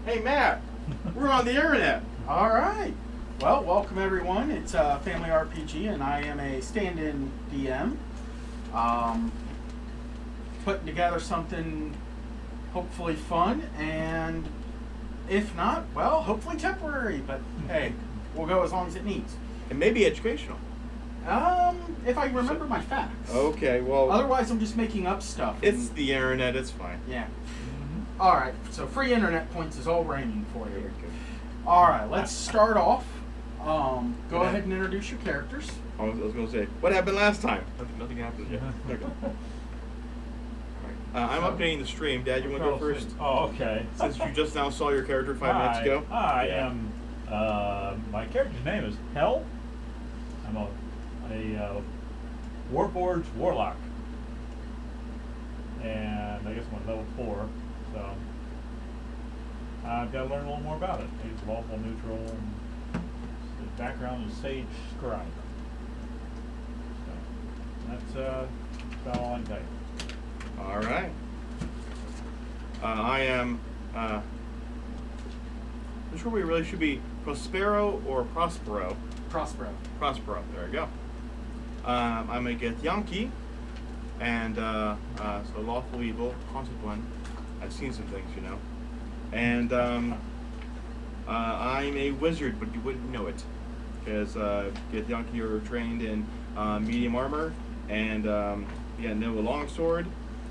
Hey, Matt, we're on the internet. All right. Well, welcome everyone. It's Family RPG, and I am a stand-in DM. Putting together something hopefully fun, and if not, well, hopefully temporary. But hey, we'll go as long as it needs. And maybe educational. If I remember my facts. Okay, well. Otherwise, I'm just making up stuff. It's the internet, it's fine. Yeah. All right. So free internet points is all raining for you. All right. Let's start off. Go ahead and introduce your characters. I was going to say, what happened last time? Nothing happened yet. Okay. I'm updating the stream. Dad, you want to go first? Oh, okay. Since you just now saw your character 5 minutes ago. I am. My character's name is Hell. I'm a Warforged Warlock, and I guess I'm on level 4. So I've got to learn a little more about it. It's lawful, neutral, and the background is Sage Scribe. So that's about all I can tell you. All right. I am. I'm sure we really should be Prospero or Prospero. Prospero. Prospero. There we go. I'm a Githyanki, and so lawful evil, haunted one. I've seen some things, you know. And I'm a wizard, but you wouldn't know it, because Githyanki are trained in medium armor, and know a longsword.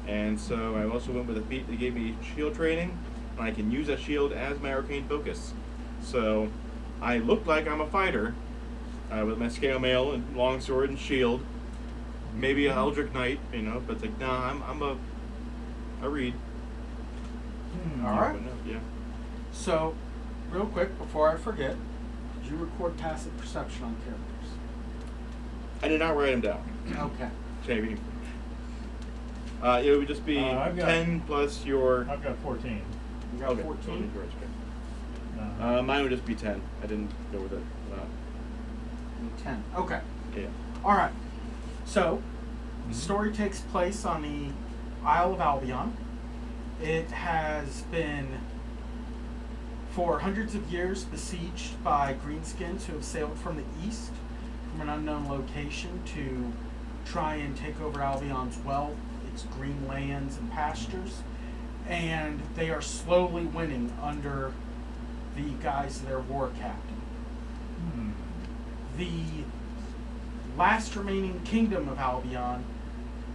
And so I also went with a feat that gave me shield training, and I can use that shield as my arcane focus. So I look like I'm a fighter with my scale mail and longsword and shield, maybe a Eldritch Knight, you know. But it's like, nah, I read. All right. Yeah. So, real quick before I forget, did you record passive perception on characters? I did not write them down. Okay. Maybe. It would just be 10 plus your. I've got 14. You got 14? Okay. Mine would just be 10. I didn't go with it. 10. Okay. Yeah. All right. So, the story takes place on the Isle of Albion. It has been, for hundreds of years, besieged by greenskins who have sailed from the east, from an unknown location, to try and take over Albion's wealth, its green lands and pastures. And they are slowly winning under the guise of their war captain. The last remaining kingdom of Albion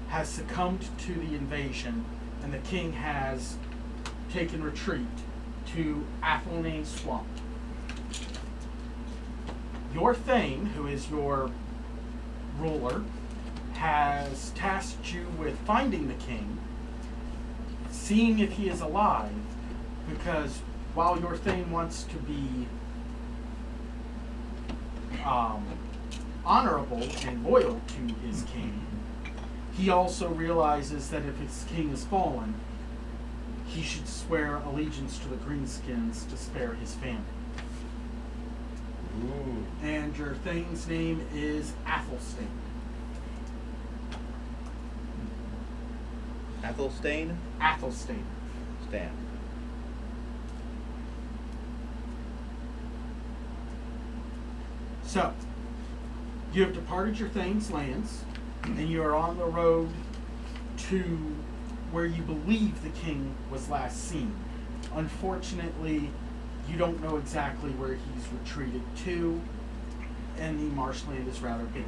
has succumbed to the invasion, and the king has taken retreat to Athelney Swamp. Your Thane, who is your ruler, has tasked you with finding the king, seeing if he is alive, because while your Thane wants to be honorable and loyal to his king, he also realizes that if his king is fallen, he should swear allegiance to the greenskins to spare his family. Ooh. And your Thane's name is Athelstane. Athelstane? Athelstane. Stan. So, you have departed your Thane's lands, and you are on the road to where you believe the king was last seen. Unfortunately, you don't know exactly where he's retreated to, and the marshland is rather big.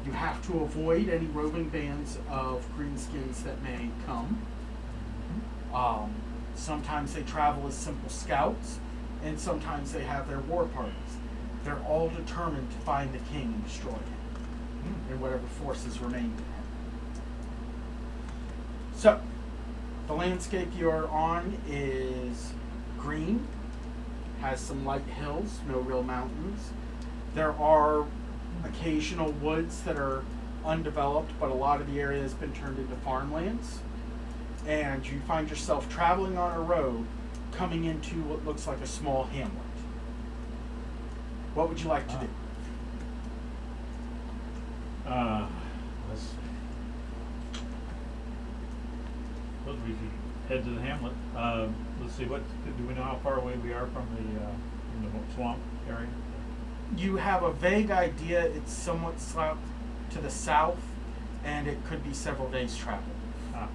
You have to avoid any roving bands of greenskins that may come. Sometimes they travel as simple scouts, and sometimes they have their war parties. They're all determined to find the king and destroy him, and whatever forces remain to him. So, the landscape you're on is green, has some light hills, no real mountains. There are occasional woods that are undeveloped, but a lot of the area has been turned into farmlands. And you find yourself traveling on a road coming into what looks like a small hamlet. What would you like to do? Let's see. Suppose we should head to the hamlet. Let's see, do we know how far away we are from the swamp area? You have a vague idea. It's somewhat to the south, and it could be several days' travel. Ah,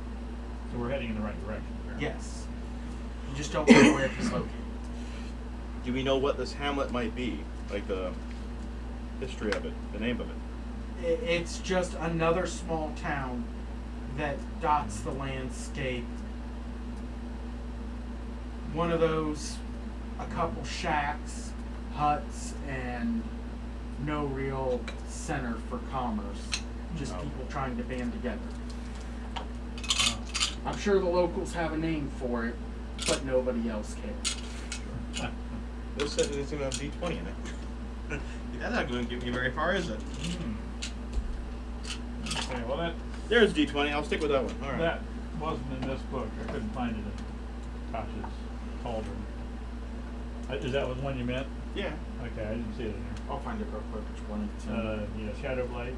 so we're heading in the right direction. Apparently. Yes. You just don't know where it's located. Do we know what this hamlet might be? Like the history of it, the name of it? It's just another small town that dots the landscape. One of those, a couple shacks, huts, and no real center for commerce. Just Oh. people trying to band together. I'm sure the locals have a name for it, but nobody else cares. This says it's going to have D20 in it. That's not going to get me very far, is it? Okay, well There's D20. I'll stick with that one. All right. that wasn't in this book. I couldn't find it in Koch's cauldron. Is that the one you meant? Yeah. Okay, I didn't see it in there. I'll find it real quick. Which one it's in. Yeah, Shadow Blade.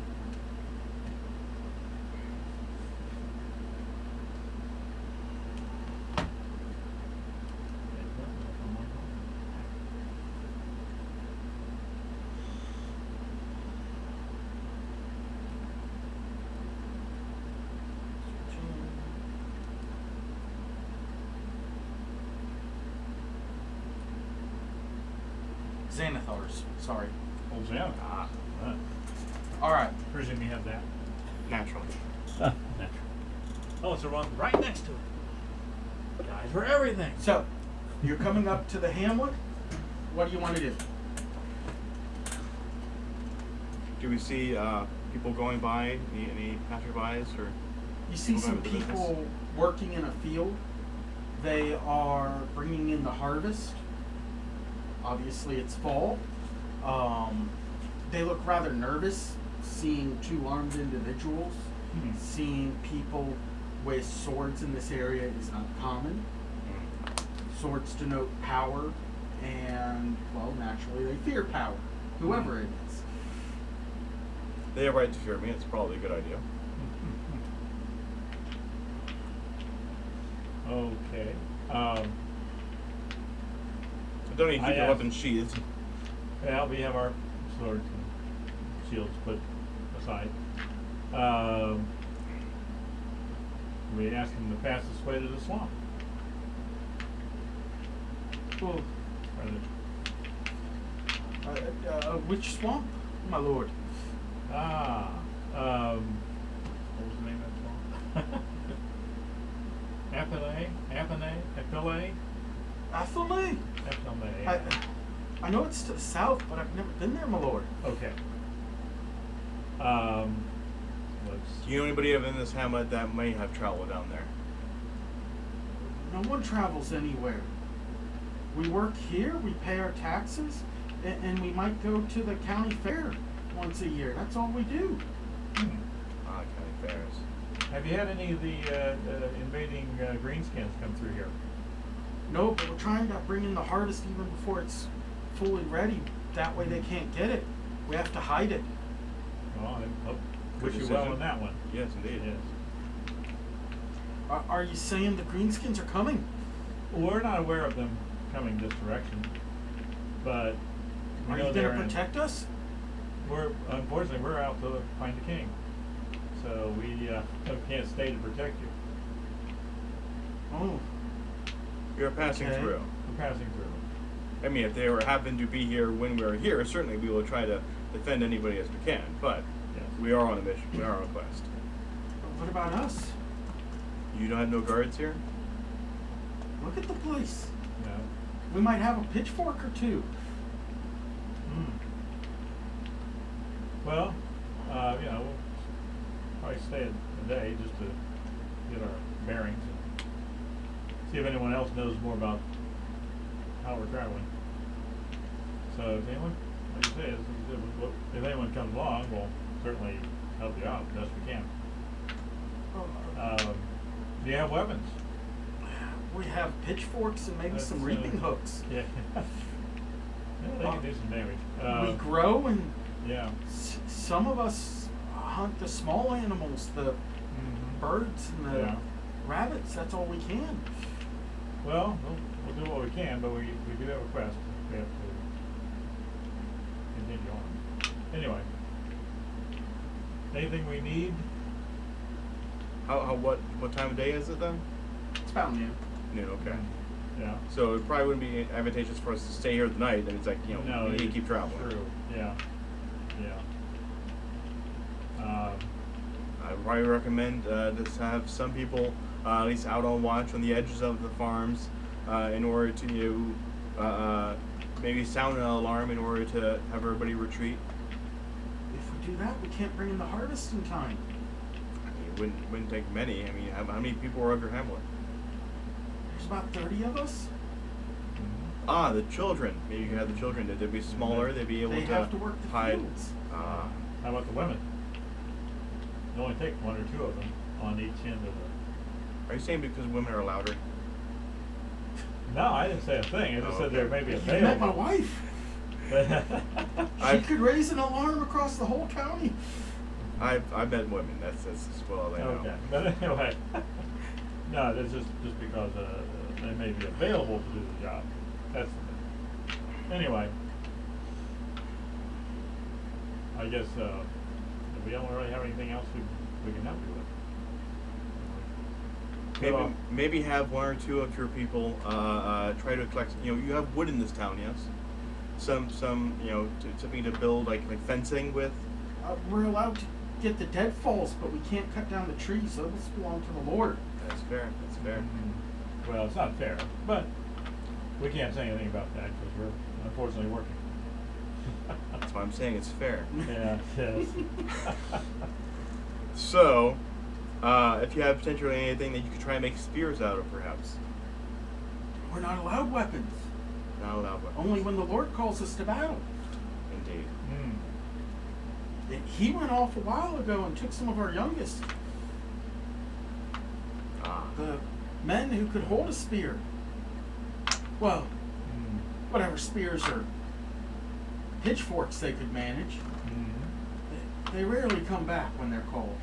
Xanathars. Sorry. Old Xanath. Right. All right. Presume you have that. Naturally. Natural. Oh, it's the one right next to it. Guys for everything. So, you're coming up to the hamlet. What do you want to do? Do we see people going by? Any passerbys or? You see Go some about the business. people working in a field. They are bringing in the harvest. Obviously, it's fall. They look rather nervous, seeing two armed individuals. Seeing people with swords in this area is not common. Swords denote power, and, well, naturally, they fear power, whoever it is. They have right to fear me. It's probably a good idea. Okay. I don't need to keep your asked- weapons sheathed. Well, we have our swords and shields put aside. We asked him the fastest way to the swamp. Well, Or which swamp, my lord? what was the name of that swamp? Affilay? Athelay. I know it's to the south, but I've never been there, my lord. Okay. Do you know anybody in this hamlet that may have traveled down there? No one travels anywhere. We work here, we pay our taxes, and we might go to the county fair once a year. That's all we do. County fairs. Have you had any of the invading greenskins come through here? No, but we're trying to bring in the harvest even before it's fully ready. That way they can't get it. We have to hide it. Well, I wish Good you well decision. on that one. Yes, indeed. Yes. Are you saying the greenskins are coming? Well, we're not aware of them coming this direction, but we Are know you they're going to in- protect us? Unfortunately, we're out to find the king, so we can't stay to protect you. Oh, You're passing Okay. through. We're passing through. I mean, if they happen to be here when we're here, certainly we will try to defend anybody as we can. But Yes. we are on a mission. We are on a quest. what about us? You don't have no guards here? Look at the place. No. We might have a pitchfork or two. Well, we'll probably stay a day just to get our bearings and see if anyone else knows more about how we're traveling. So if anyone, like you say, if anyone comes along, we'll certainly help you out best we can. Do you have weapons? We have pitchforks and maybe some That's, reaping hooks. Yeah. Yeah, they can do some damage. We grow, and Yeah. some of us hunt the small animals, the birds and the Yeah. rabbits. That's all we can. Well, we'll do what we can, but we do have a quest. We have to continue on. Anyway, anything we need? What time of day is it then? It's about noon. Noon. Okay. Yeah. So it probably wouldn't be advantageous for us to stay here the night. Then it's like, you know, No, we need to keep traveling. True. Yeah. Yeah. I would probably recommend just have some people at least out on watch on the edges of the farms in order to maybe sound an alarm in order to have everybody retreat. If we do that, we can't bring in the harvest in time. I mean, it wouldn't take many. I mean, how many people are under Hamlet? There's about 30 of us. Ah, the children. Maybe you could have the children. They'd be smaller. They'd be able They to have to work the hide. fields. How about the women? You only take one or two of them on each end of the. Are you saying because women are louder? No, I didn't say a thing. I just said there may be a You fail. met my wife. She could raise an alarm across the whole county. I've met women. That's as well as I know. Okay, but anyway, no, that's just because they may be available to do the job. That's the thing. Anyway, I guess we don't really have anything else we can help you with. Maybe have one or two of your people try to collect. You know, you have wood in this town, yes. Some something to build like fencing with. We're allowed to get the deadfalls, but we can't cut down the trees. Those belong to the Lord. That's fair. That's fair. Well, it's not fair, but we can't say anything about that because we're unfortunately working. That's why I'm saying it's fair. Yeah. Yes. So, if you have potentially anything that you could try and make spears out of, perhaps. We're not allowed weapons. Not allowed weapons. Only when the Lord calls us to battle. Indeed. He went off a while ago and took some of our youngest. The men who could hold a spear. Well, whatever spears or pitchforks they could manage. They rarely come back when they're called.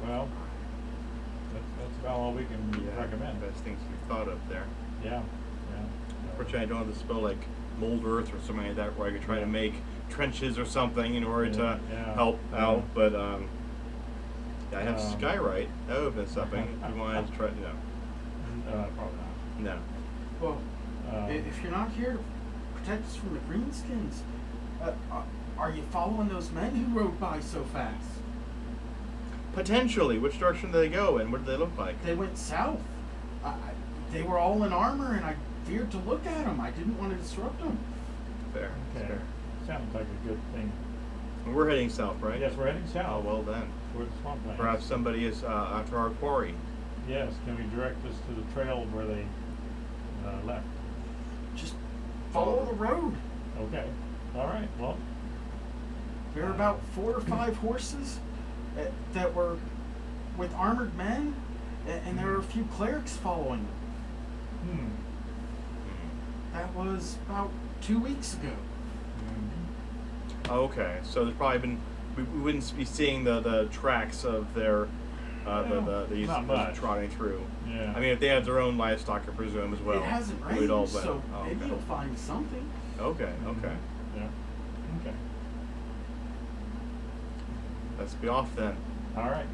Well, that's about all we can recommend. Best things we've thought of there. Yeah. Unfortunately, I don't have to spell like mold earth or something like that where I could try to make trenches or something in order to help out. But I have skyrite. That would have been something if you wanted to try. Probably not. No. Well, if you're not here to protect us from the greenskins, are you following those men who rode by so fast? Potentially. Which direction did they go and what did they look like? They went south. They were all in armor, and I feared to look at them. I didn't want to disrupt them. Fair. Okay. Fair. Sounds like a good thing. And we're heading south, right? Yes, we're heading south. Oh, well then. Toward the swampland. Perhaps somebody is after our quarry. Yes. Can we direct us to the trail where they left? Just follow the road. Okay. All right. Well. There were about 4 or 5 horses that were with armored men, and there were a few clerics following them. That was about 2 weeks ago. Okay, so there's probably been we wouldn't be seeing the tracks of their these not much. trotting through. Yeah. I mean, if they had their own livestock, I presume as well. It hasn't we'd rained, all so maybe okay. you'll find something. Okay. Yeah. Okay. Let's be off then. All right.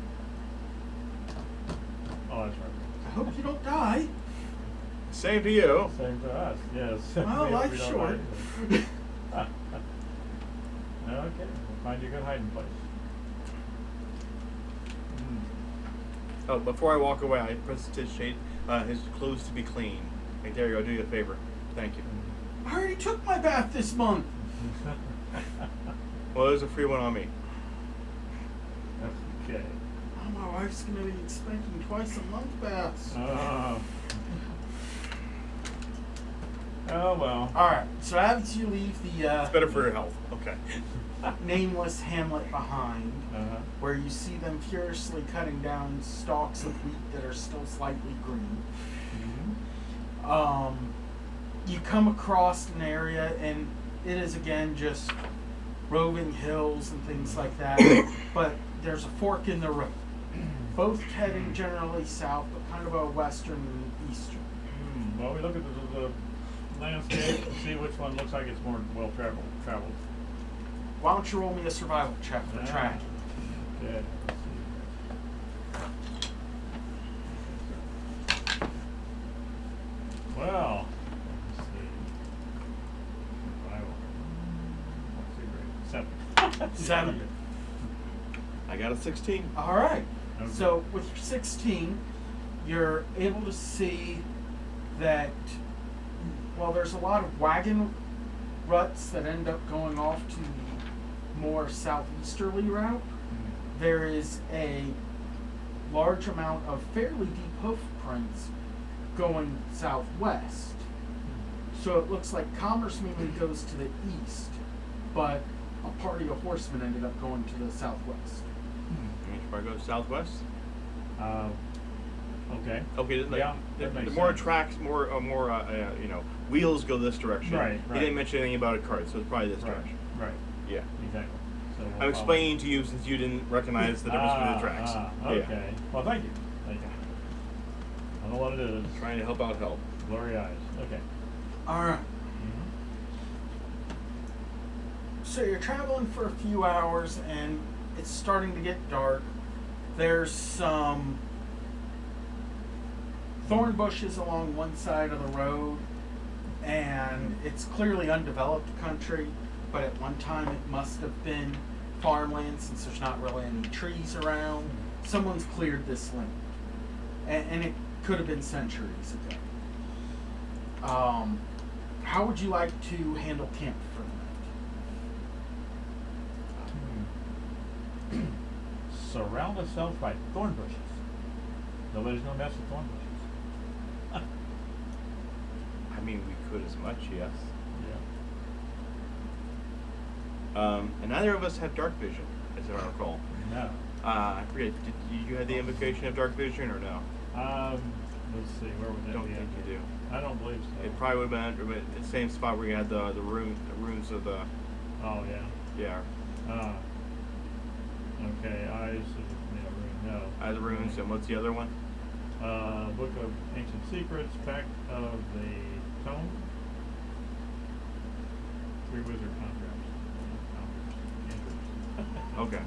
Oh, that's right. I hope you don't die. Same to you. Same to us. Yes. Well, We life's don't short. know. Okay. We'll find you a good hiding place. Oh, before I walk away, I prestigitate his clothes to be clean. Hey, there you go. Do you a favor. Thank you. I already took my bath this month. Well, there's a free one on me. Okay. Oh, my wife's going to be expecting twice a month baths. Oh well. All right, so as you leave the It's better for your health. Okay. nameless hamlet behind, Uh-huh. where you see them furiously cutting down stalks of wheat that are still slightly green. You come across an area, and it is again just roving hills and things like that. But there's a fork in the road. both heading generally south, but kind of a western and eastern. Well, we look at the landscape and see which one looks like it's more well traveled. Why don't you roll me a survival check for tracking? Okay. Let's see. Well, let's see. Survival. Let's see, great. 7. 7. I got a 16. All right. Okay. So with your 16, you're able to see that, well, there's a lot of wagon ruts that end up going off to the more southeasterly route. There is a large amount of fairly deep hoof prints going southwest. So it looks like commerce mainly goes to the east, but a party of horsemen ended up going to the southwest. You should probably go southwest. Okay. Okay, Yeah, the that makes more sense. tracks, more wheels go this direction. Right, He right. didn't mention anything about a cart, so it's probably this Right. direction. Right. Yeah. Exactly. So we'll I'm follow. explaining to you since you didn't recognize the difference between the tracks. Okay. Well, thank you. Thank you. I know what it is. Yeah. Trying to help out help. Glory eyes. Okay. All right. So you're traveling for a few hours and it's starting to get dark. There's some thorn bushes along one side of the road, and it's clearly undeveloped country, but at one time it must have been farmland since there's not really any trees around. Someone's cleared this land, and it could have been centuries ago. How would you like to handle camp for the night? Surround ourselves by thorn bushes. Nobody's gonna mess with thorn bushes. I mean, we could as much, yes. Yeah. And neither of us have dark vision, as I recall. No. I forget, did you have the invocation of dark vision or no? Let's see, where would that Don't be? think you do. I don't believe so. It probably would have been at the same spot where you had the runes of the, Oh, yeah. yeah, Okay, eyes of no. the runes, and what's the other one? Book of Ancient Secrets, Pact of the Tome. 3 wizard contracts. Okay.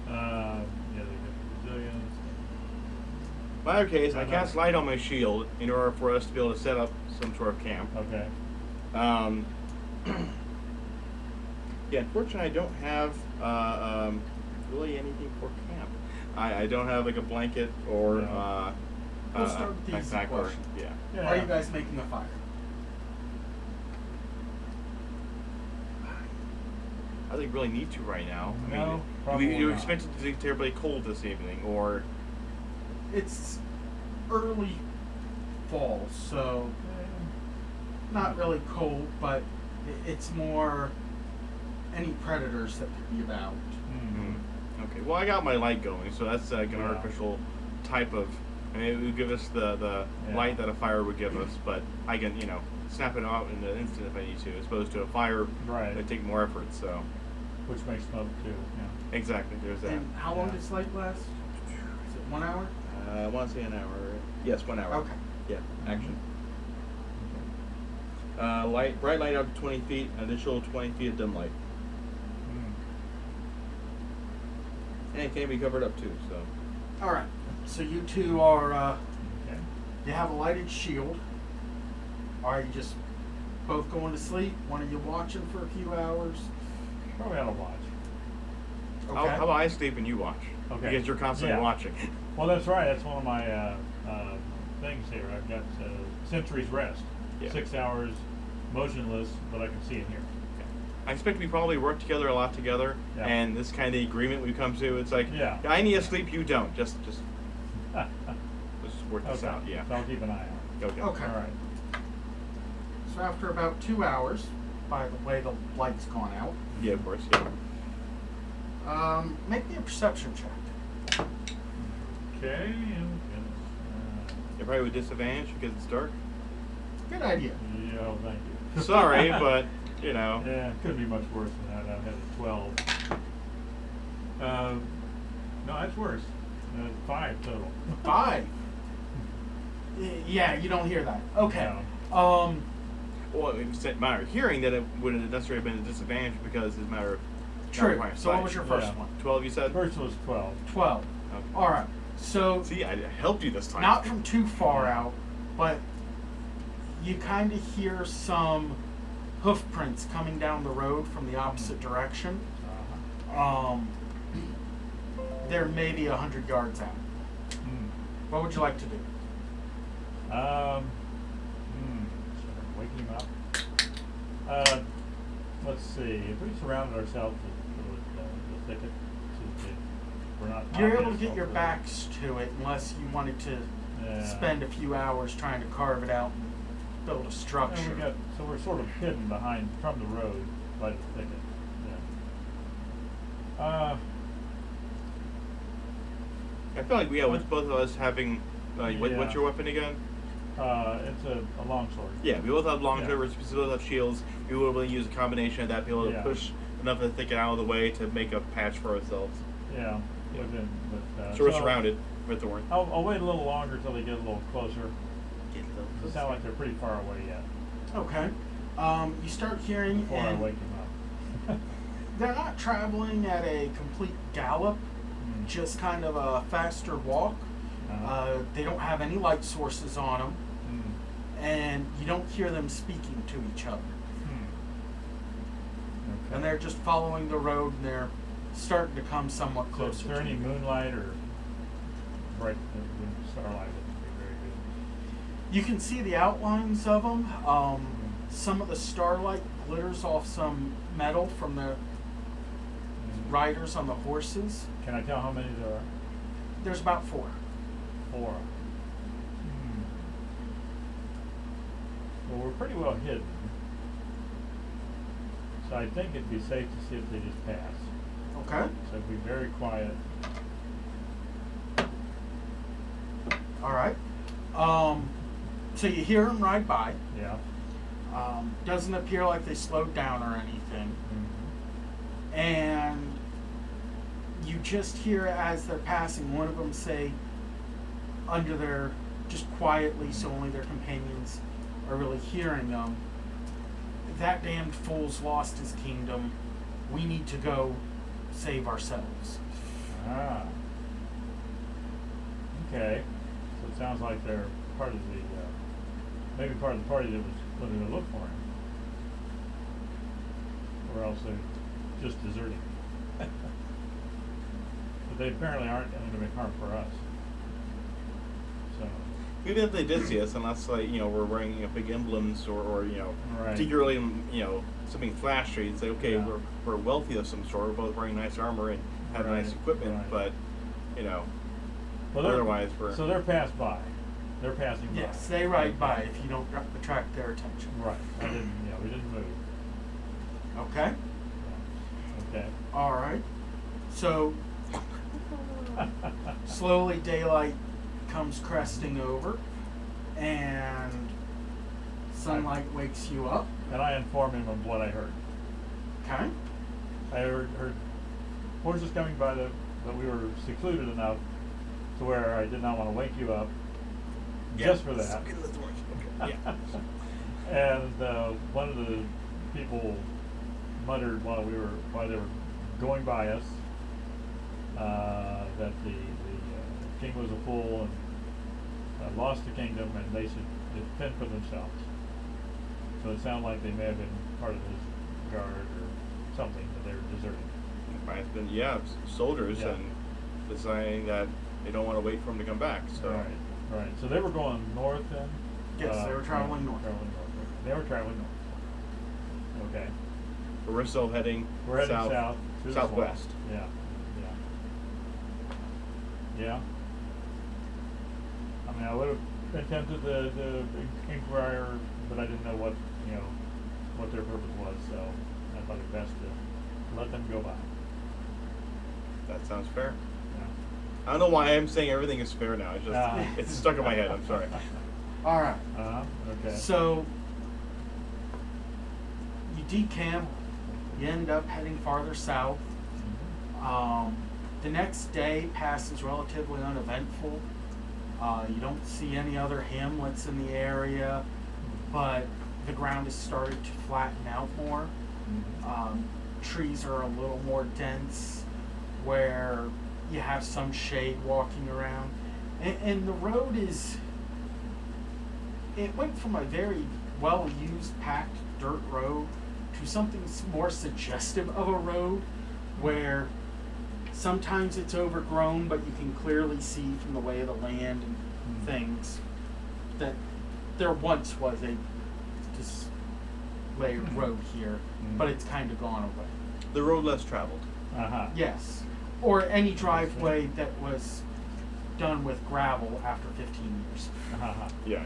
Yeah, they got the Brazilians. In either case, I cast light on my shield in order for us to be able to set up some sort of camp. Okay. Yeah, unfortunately, I don't have really anything for camp. I don't have like a blanket or No. We'll start with the easy backpack or question. yeah. Are you guys making a fire? I think really need to right now. I No, mean, probably you not. expect it to be terribly cold this evening, or It's early fall, so not really cold, but it's more any predators that could be about. Mm-hmm. okay. Well, I got my light going, so that's like an Yeah. artificial type of. I mean, it would give us the Yeah. light that a fire would give us, but I can snap it out in an instant if I need to, as opposed to a fire. Right. It'd take more effort. So Which makes smoke too. Yeah. exactly, there's that. And how long Yeah. does light last? Is it 1 hour? I want to say an hour. Yes, 1 hour. Okay. Yeah, action. Bright light up to 20 feet, additional 20 feet of dim light. And it can be covered up too, so. All right. So you two are, Okay. you have a lighted shield. Are you just both going to sleep? One of you watching for a few hours? Probably ought to watch. How about I sleep and you watch? Okay. Because you're constantly Yeah. watching. Well, that's right. That's one of my things here. I've got Sentry's Rest. Yeah. 6 hours motionless, but I can see and hear. I expect we probably work together a lot together, Yeah. and this kind of agreement we come to, it's like, Yeah. I need to sleep, you don't. Just let's work this Okay. out. Yeah. So I'll keep an eye out. Okay. Okay. All right. So after about 2 hours, by the way the light's gone out, Yeah, of course. Yeah. make me a perception check. Okay. And, You're probably with disadvantage because it's dark. Good idea. yeah, well, thank you. Sorry, but Yeah, it couldn't be much worse than that. I had a 12. No, that's worse. 5 total. 5. Yeah, you don't hear that. Okay. No. Well, it's a matter of hearing that it wouldn't necessarily have been a disadvantage because it's a matter of. True. not So what was your first Yeah. one? 12, you said? First was 12. 12. Okay. All right. So See, I helped you this time. not from too far out, but you kind of hear some hoof prints coming down the road from the opposite direction. Uh-huh. They're maybe 100 yards out. What would you like to do? Sort of waking him up. Let's see. If we surrounded ourselves with the thicket, so that we're not. You're able to obvious get your over- backs to it unless you wanted to Yeah. spend a few hours trying to carve it out and build a And structure. so we're sort of hidden behind from the road by the thicket. Yeah. I feel like, with both of us having. What's Yeah. your weapon again? It's a long sword. Yeah, we both have long Yeah. swords, we both have shields. We will be able to use a combination of that to be able to Yeah. push enough of the thicket out of the way to make a patch for ourselves. Yeah. Yeah. So So we're surrounded with the thorn. I'll wait a little longer till they get a little closer. Get a little They sound like they're pretty far away yet Okay. You start hearing, before I and wake him up. they're not traveling at a complete gallop, just kind of a faster walk. Uh-huh. They don't have any light sources on them, Mm. and you don't hear them speaking to each other. Okay. And they're just following the road, and they're starting to come somewhat So closer is there to any you. moonlight or bright starlight? Would be very good. You can see the outlines of them. Some of the starlight glitters off some metal from the riders on the horses. Can I tell how many there are? There's about 4. 4. Well, we're pretty well hidden. So I think it'd be safe to see if they just pass. Okay. So be very quiet. All right. So you hear them ride by. Yeah. Doesn't appear like they slowed down or anything. Mm-hmm. And you just hear as they're passing one of them say under their, just quietly so only their companions are really hearing them, "That damned fool's lost his kingdom. We need to go save ourselves." Ah. Okay. So it sounds like they're part of the, maybe part of the party that was going to look for him. Or else they're just deserting. But they apparently aren't going to make harm for us. So. Even if they did see us, unless we're wearing big emblems or Right. particularly something flashy, and say okay, Yeah. we're wealthy of some sort. We're both wearing nice armor and have Right, nice equipment, right. but Well, they're- otherwise we're So they're passed by. They're passing by. Yes, they ride by if you don't attract their attention. Right. We didn't move. Okay. Yeah. Okay. All right. So slowly daylight comes cresting over, and sunlight wakes you up. And I inform him of what I heard. Okay. I heard horses coming by but we were secluded enough to where I did not want to wake you up just for that. Get the thorns. Okay. Yeah. And one of the people muttered while they were going by us that the king was a fool and lost the kingdom, and they should fend for themselves. So it sounded like they may have been part of his guard or something, that they were deserting. Might have been soldiers Yeah. and deciding that they don't want to wait for him to come back. So Right. So they were going north then? Yes, they were traveling north. They were traveling north. Okay. but we're still heading We're heading south. through the swamp. southwest. Yeah. Yeah. I mean, I would have been tempted to inquire, but I didn't know what their purpose was, so I thought it best to let them go by. That sounds fair. Yeah. I don't know why I'm saying everything is fair now. It's just it's stuck in my head. I'm sorry. All right. Okay. So you decamp. You end up heading farther south. Mhm. The next day passes relatively uneventful. You don't see any other hamlets in the area, but the ground has started to flatten out more. Trees are a little more dense, where you have some shade walking around. And the road it went from a very well-used, packed dirt road to something more suggestive of a road, where sometimes it's overgrown, but you can clearly see from the way of the land and things that there once was a just layered road here, but it's kind of gone away. The road less traveled. Yes, or any driveway that was done with gravel after 15 years. Yeah.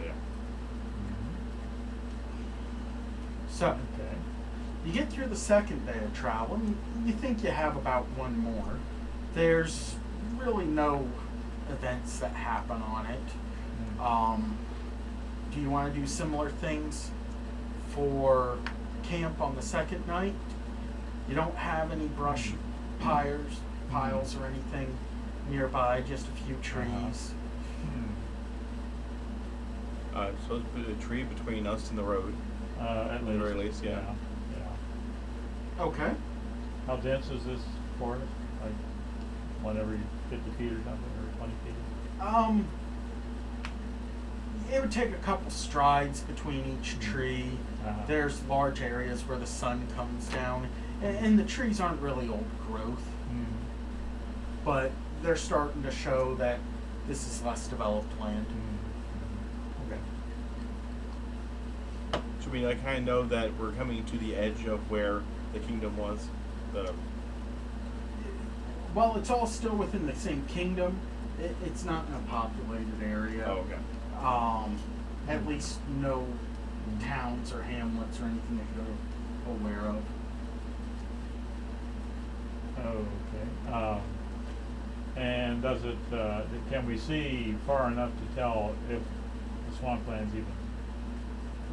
So, Okay. you get through the second day of travel, and you think you have about one more. There's really no events that happen on it. Do you want to do similar things for camp on the second night? You don't have any brush piles or anything nearby, just a few trees. So let's put a tree between us and the road. At the very least, yeah. Okay. How dense is this forest? Like, one every 50 feet or something, or 20 feet? It would take a couple strides between each tree. There's large areas where the sun comes down, and the trees aren't really old growth, but they're starting to show that this is less developed land. Okay. So we kind of know that we're coming to the edge of where the kingdom was. Well, it's all still within the same kingdom. It's not in a populated area. Oh, okay. At least no towns or hamlets or anything that you're aware of. Okay. And does it? Can we see far enough to tell if the swampland's even?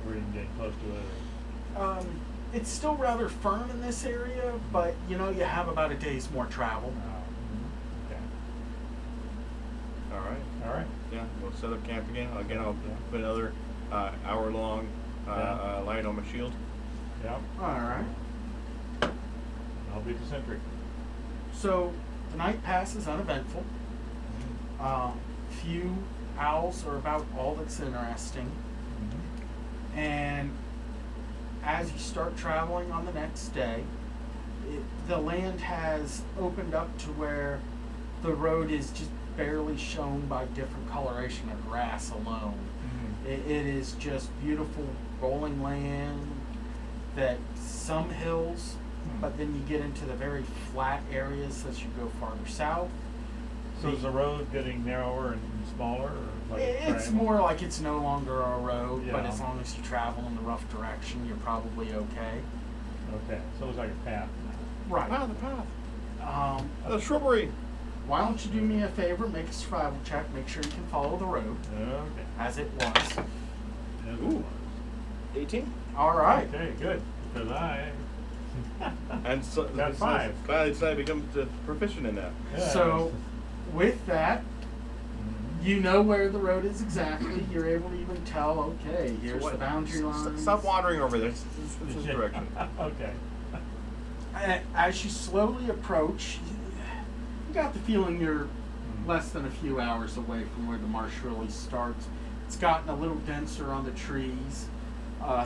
We're even getting close to it. It's still rather firm in this area, but you have about a day's more travel. Okay. All right. All right. Yeah, we'll set up camp again. Again, I'll put another hour-long light on my shield. Yeah. All right. I'll be the sentry. So the night passes uneventful. Few owls are about all that's interesting. And as you start traveling on the next day, the land has opened up to where the road is just barely shown by different coloration of grass alone. It is just beautiful rolling land, that some hills, but then you get into the very flat areas as you go farther south. So is the road getting narrower and smaller? Or like It's more like it's no longer a road, but Yeah. as long as you travel in the rough direction, you're probably okay. Okay, so it's like a path. Right. The path. The shrubbery. Why don't you do me a favor, make a survival check, make sure you can follow the road Okay. as it was. Ooh. 18. All right. Okay, good. Because I. And so Got 5. Glad I become proficient in that. Yeah. So, with that, you know where the road is exactly. You're able to even tell, okay, here's the boundary lines. Stop wandering over there. This direction. Okay. As you slowly approach, you got the feeling you're less than a few hours away from where the marsh really starts. It's gotten a little denser on the trees.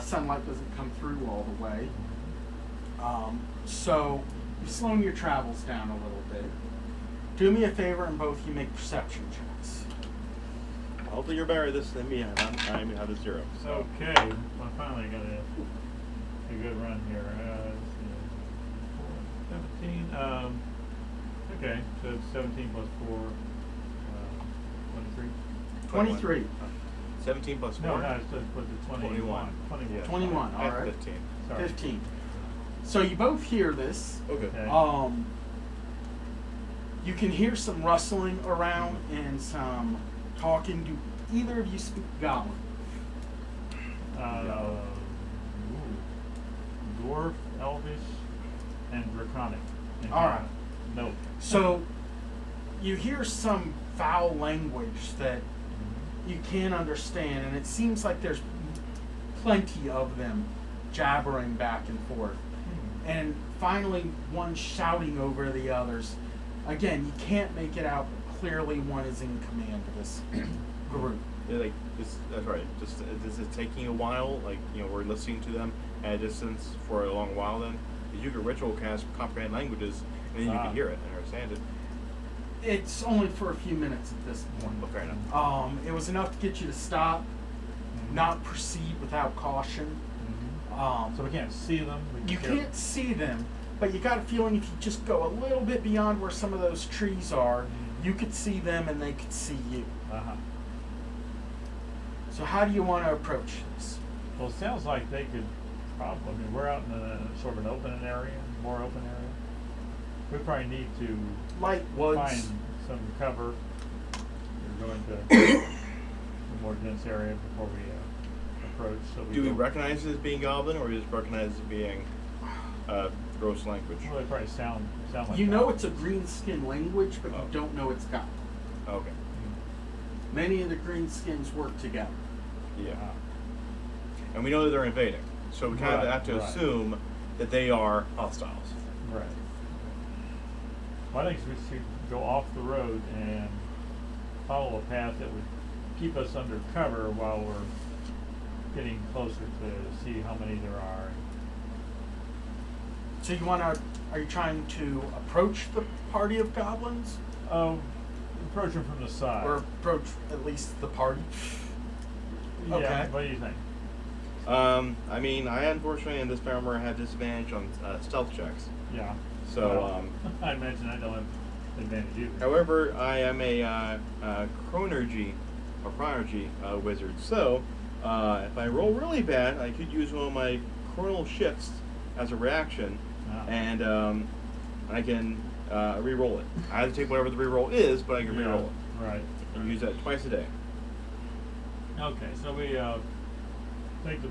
Sunlight doesn't come through all the way. So you're slowing your travels down a little bit. Do me a favor and both you make perception checks. Hopefully you're better at this than me. I'm at a 0. So. Okay. Well, finally got a good run here. Let's see. 17. Okay, so it's 17 plus 4. 23. 23. 17 plus 4. No, it's just put the 21. 21. Yeah. 21, all right. 15. Sorry. 15. So you both hear this. Okay. Okay. You can hear some rustling around and some talking. Do either of you speak Goblin? Dwarf, Elvish, and Draconic. And All right. No. So you hear some foul language that you can't understand, and it seems like there's plenty of them jabbering back and forth. And finally, one shouting over the others. Again, you can't make it out, but clearly one is in command of this group. Yeah, like that's right. Just this is taking a while. Like, you know, we're listening to them at a distance for a long while. Then, because you can ritual cast comprehend languages, and then you can hear it and understand it. It's only for a few minutes at this point. Well, fair enough. It was enough to get you to stop, not proceed without caution. So we can't see them. We can You hear can't see them, but you got a feeling if you just go a little bit beyond where some of those trees are, you could see them and they could see you. Uh-huh. So how do you want to approach this? Well, it sounds like they could probably. I mean, we're out in a sort of an open area, more open area. We probably need to Light woods. find some cover. We're going to a more dense area before we approach. So Do we don't- recognize it as being goblin, or we just recognize it as being gross language? Well, they probably sound like You that. know it's a green skin language, but Oh. you don't know it's got. Okay. Many of the green skins work together. Yeah. Uh, And we know that they're invading, so we kind of Right, have to right. assume that they are hostiles. Right. Well, I think we should go off the road and follow a path that would keep us under cover while we're getting closer to see how many there are. So you want to? Are you trying to approach the party of goblins, Approach them from the side. or approach at least the party? Yeah, okay. what do you think? I mean, I unfortunately in this farmer have disadvantage on stealth checks. Yeah. So, Well, I mentioned I don't have advantage either. However, I am a chronergy or chronergy wizard. So, if I roll really bad, I could use one of my chronal shifts as a reaction, Ah. and I can re-roll it. I have to take whatever the re-roll is, but I can Yeah, re-roll it Right. and use that twice a day. Okay, so we take the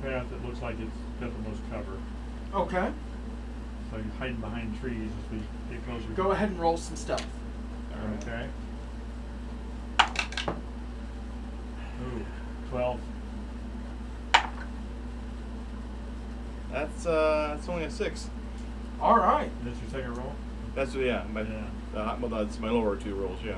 path that looks like it's got the most cover. Okay. So you're hiding behind trees as we get closer. Go ahead and roll some stealth. Okay. Ooh, 12. That's only a 6. All right. That's your second roll? That's yeah. Yeah. Well, that's my lower 2 rolls. Yeah.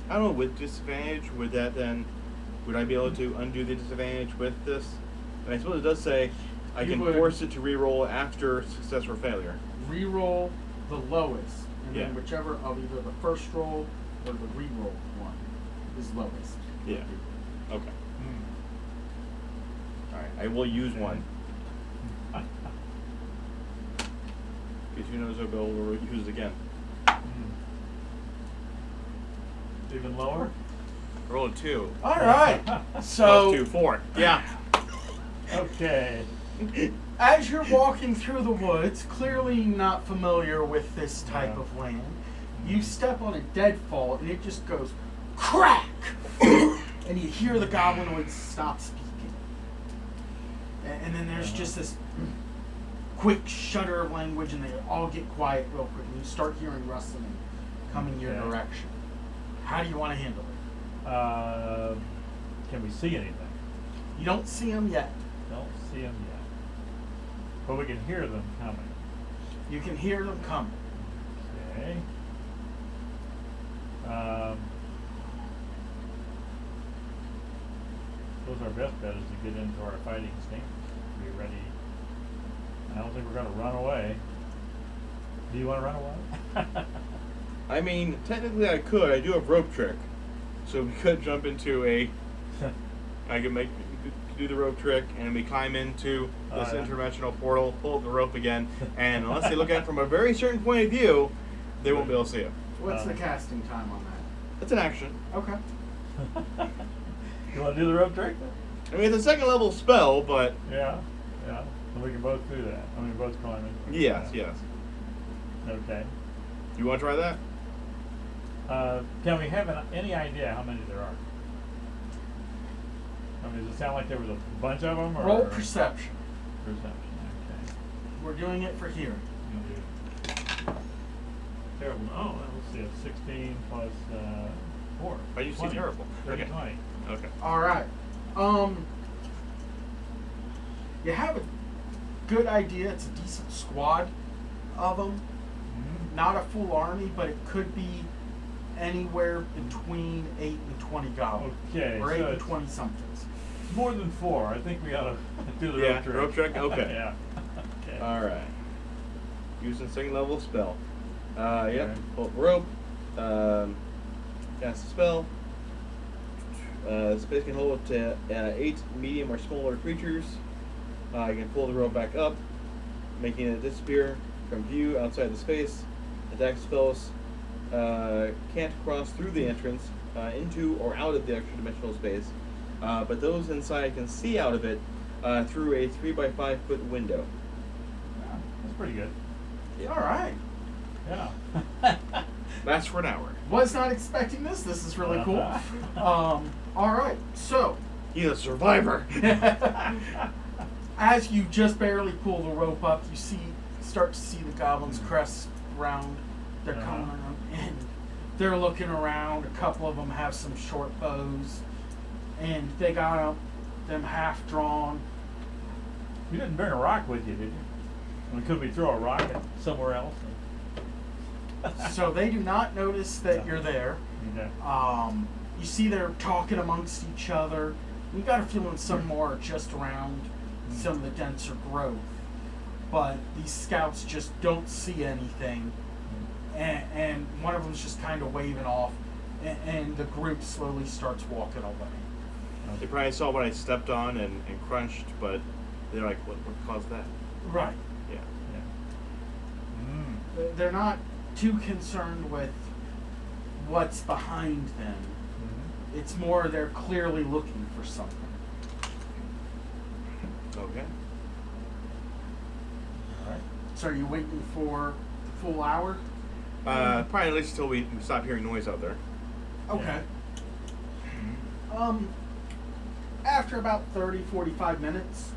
I don't know, with disadvantage, would I be able to undo the disadvantage with this? And I suppose it does say I You can would. force it to re-roll after success or failure. Re-roll the lowest, and then Yeah. whichever of either the first roll or the re-roll one is lowest. Yeah. Okay. Hmm. Alright, I will use one. Because who knows if I'll be able to use it again. Even lower? I rolled a 2. All right. Plus So 2, 4. Yeah. Okay. as you're walking through the woods, clearly not familiar with this type Yeah. of land, you step on a deadfall and it just goes crack, and you hear the goblinoids stop speaking, and then there's just this quick shudder of language, and they all get quiet real quick, and you start hearing rustling coming your Okay. direction. How do you want to handle it? Can we see anything? You don't see them yet. Don't see them yet. But we can hear them coming. You can hear them coming. Okay. Suppose our best bet is to get into our fighting stance. Be ready. I don't think we're going to run away. Do you want to run away? I mean, technically I could. I do have rope trick. So we could jump into I could do the rope trick, and we climb into this Yeah. interdimensional portal, pull the rope again, and unless they look at it from a very certain point of view, they won't be able to see it. What's the casting time on that? That's an action. Okay. You want to do the rope trick? I mean, it's a second level spell, but Yeah. And we can both do that. I mean, both climb into it. yes, yes. Okay. You want to try that? Can we have any idea how many there are? I mean, does it sound like there was a bunch of them? Or Roll perception. Perception, okay. We're doing it for hearing. You do. terrible. Oh, well, let's see. It's 16 plus 4. Oh, you see 20. terrible. 30, Okay. 20. Okay. All right. You have a good idea. It's a decent squad of them. Mhm. Not a full army, but it could be anywhere between 8 and 20 goblins. Okay, Or 8 so and it's 20 somethings. more than 4. I think we ought to do the Yeah, rope trick. rope trick? Okay. Yeah. Okay. All right. Using second level spell. Yep. Okay. Pull up rope. Cast a spell. Space can hold to 8 medium or smaller creatures. You can pull the rope back up, making it disappear from view outside the space. Attack spells can't cross through the entrance into or out of the extra dimensional space, but those inside can see out of it through a 3 by 5 foot window. Yeah, that's pretty good. All right. Yeah. Lasts for an hour. Was not expecting this. This is really cool. All right. So, He's a survivor. as you just barely pull the rope up, you start to see the goblins crest round. They're coming around, and they're looking around. A couple of them have some short bows, and they got them half drawn. You didn't bring a rock with you, did you? I mean, could we throw a rock at somewhere else? So they do not notice that you're there. Okay. You see they're talking amongst each other. You got a feeling some more are just around some of the denser growth. But these scouts just don't see anything. And one of them's just kind of waving off. And the group slowly starts walking away. They probably saw what I stepped on and crunched, but they're like, what caused that? Right. Yeah. Yeah. They're not too concerned with what's behind them. Mm-hmm. It's more they're clearly looking for something. Okay. All right. So are you waiting for the full hour? Probably at least until we stop hearing noise out there. Okay. Yeah. After about 30-45 minutes,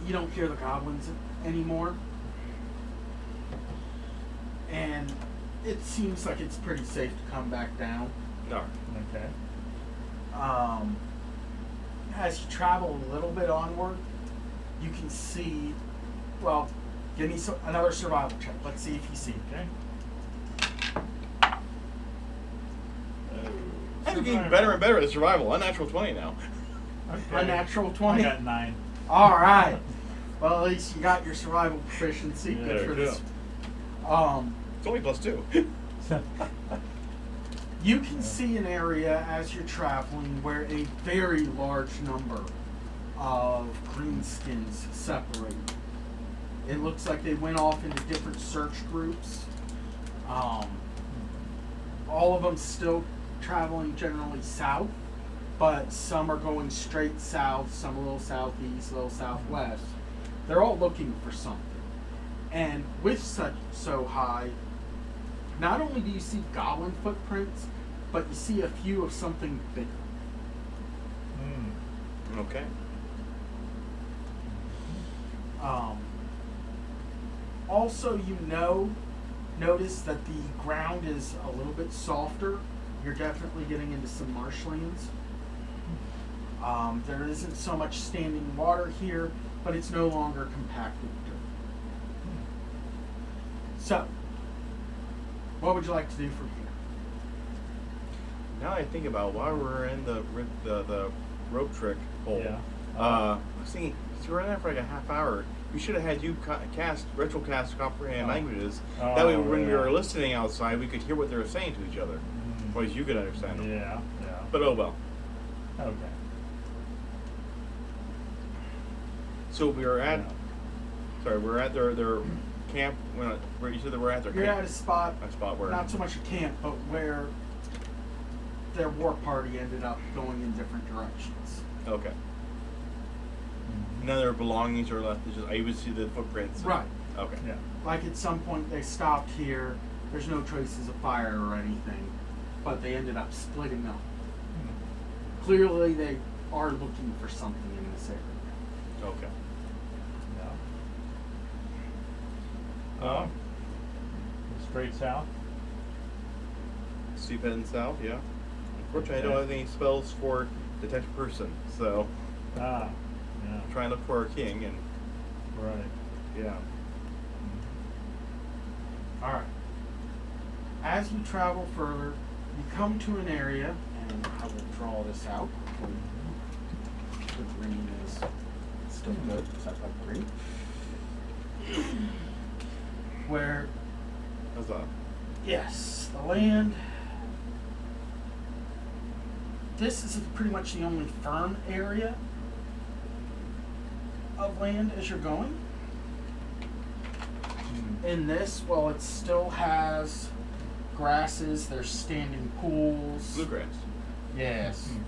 you don't hear the goblins anymore. And it seems like it's pretty safe to come back down. No. Okay. As you travel a little bit onward, you can see, well, give me another survival check. Let's see if you see. Okay. I'm getting better and better at survival. Unnatural 20 now. Okay. Unnatural 20? I got 9. All right. Well, at least you got your survival proficiency. Yeah, Good for there you this. It's only +2. You can see an area as you're traveling where a very large number of greenskins separate. It looks like they went off into different search groups. All of them still traveling generally south, but some are going straight south, some a little southeast, a little southwest. They're all looking for something. And with such so high, not only do you see goblin footprints, but you see a few of something bigger. Okay. Also, you notice that the ground is a little bit softer. You're definitely getting into some marshlands. There isn't so much standing water here, but it's no longer compacted dirt. So, what would you like to do from here? Now I think about while we're in the rope trick hole. Yeah. I was thinking, so we're in there for like a half hour. We should have had you retrocast comprehend languages. That way, when we were listening outside, we could hear what they were saying to each other. Or at least you could understand them. Yeah. Yeah. But oh well. Okay. So we were at. Yeah. Sorry, we're at their camp. Where you said that we're at their You're camp. at a spot, A spot where. not so much a camp, but where their war party ended up going in different directions. Okay. None of their belongings are left. It's just I would see the footprints. Right. Okay. Yeah. Like at some point they stopped here. There's no traces of fire or anything, but they ended up splitting up. Clearly, they are looking for something in this area. Okay. Yeah. straight south. Steep heading south, yeah. Unfortunately, I don't have any spells for detect person, so Ah, yeah. I'm trying to look for our king, and Right. yeah. All right. As you travel further, you come to an area, and I will draw this out. The green is still good, because I like green. Where, How's that? yes, the land. This is pretty much the only firm area of land as you're going. In this, while it still has grasses, there's standing pools. Bluegrass. Yes. Mm.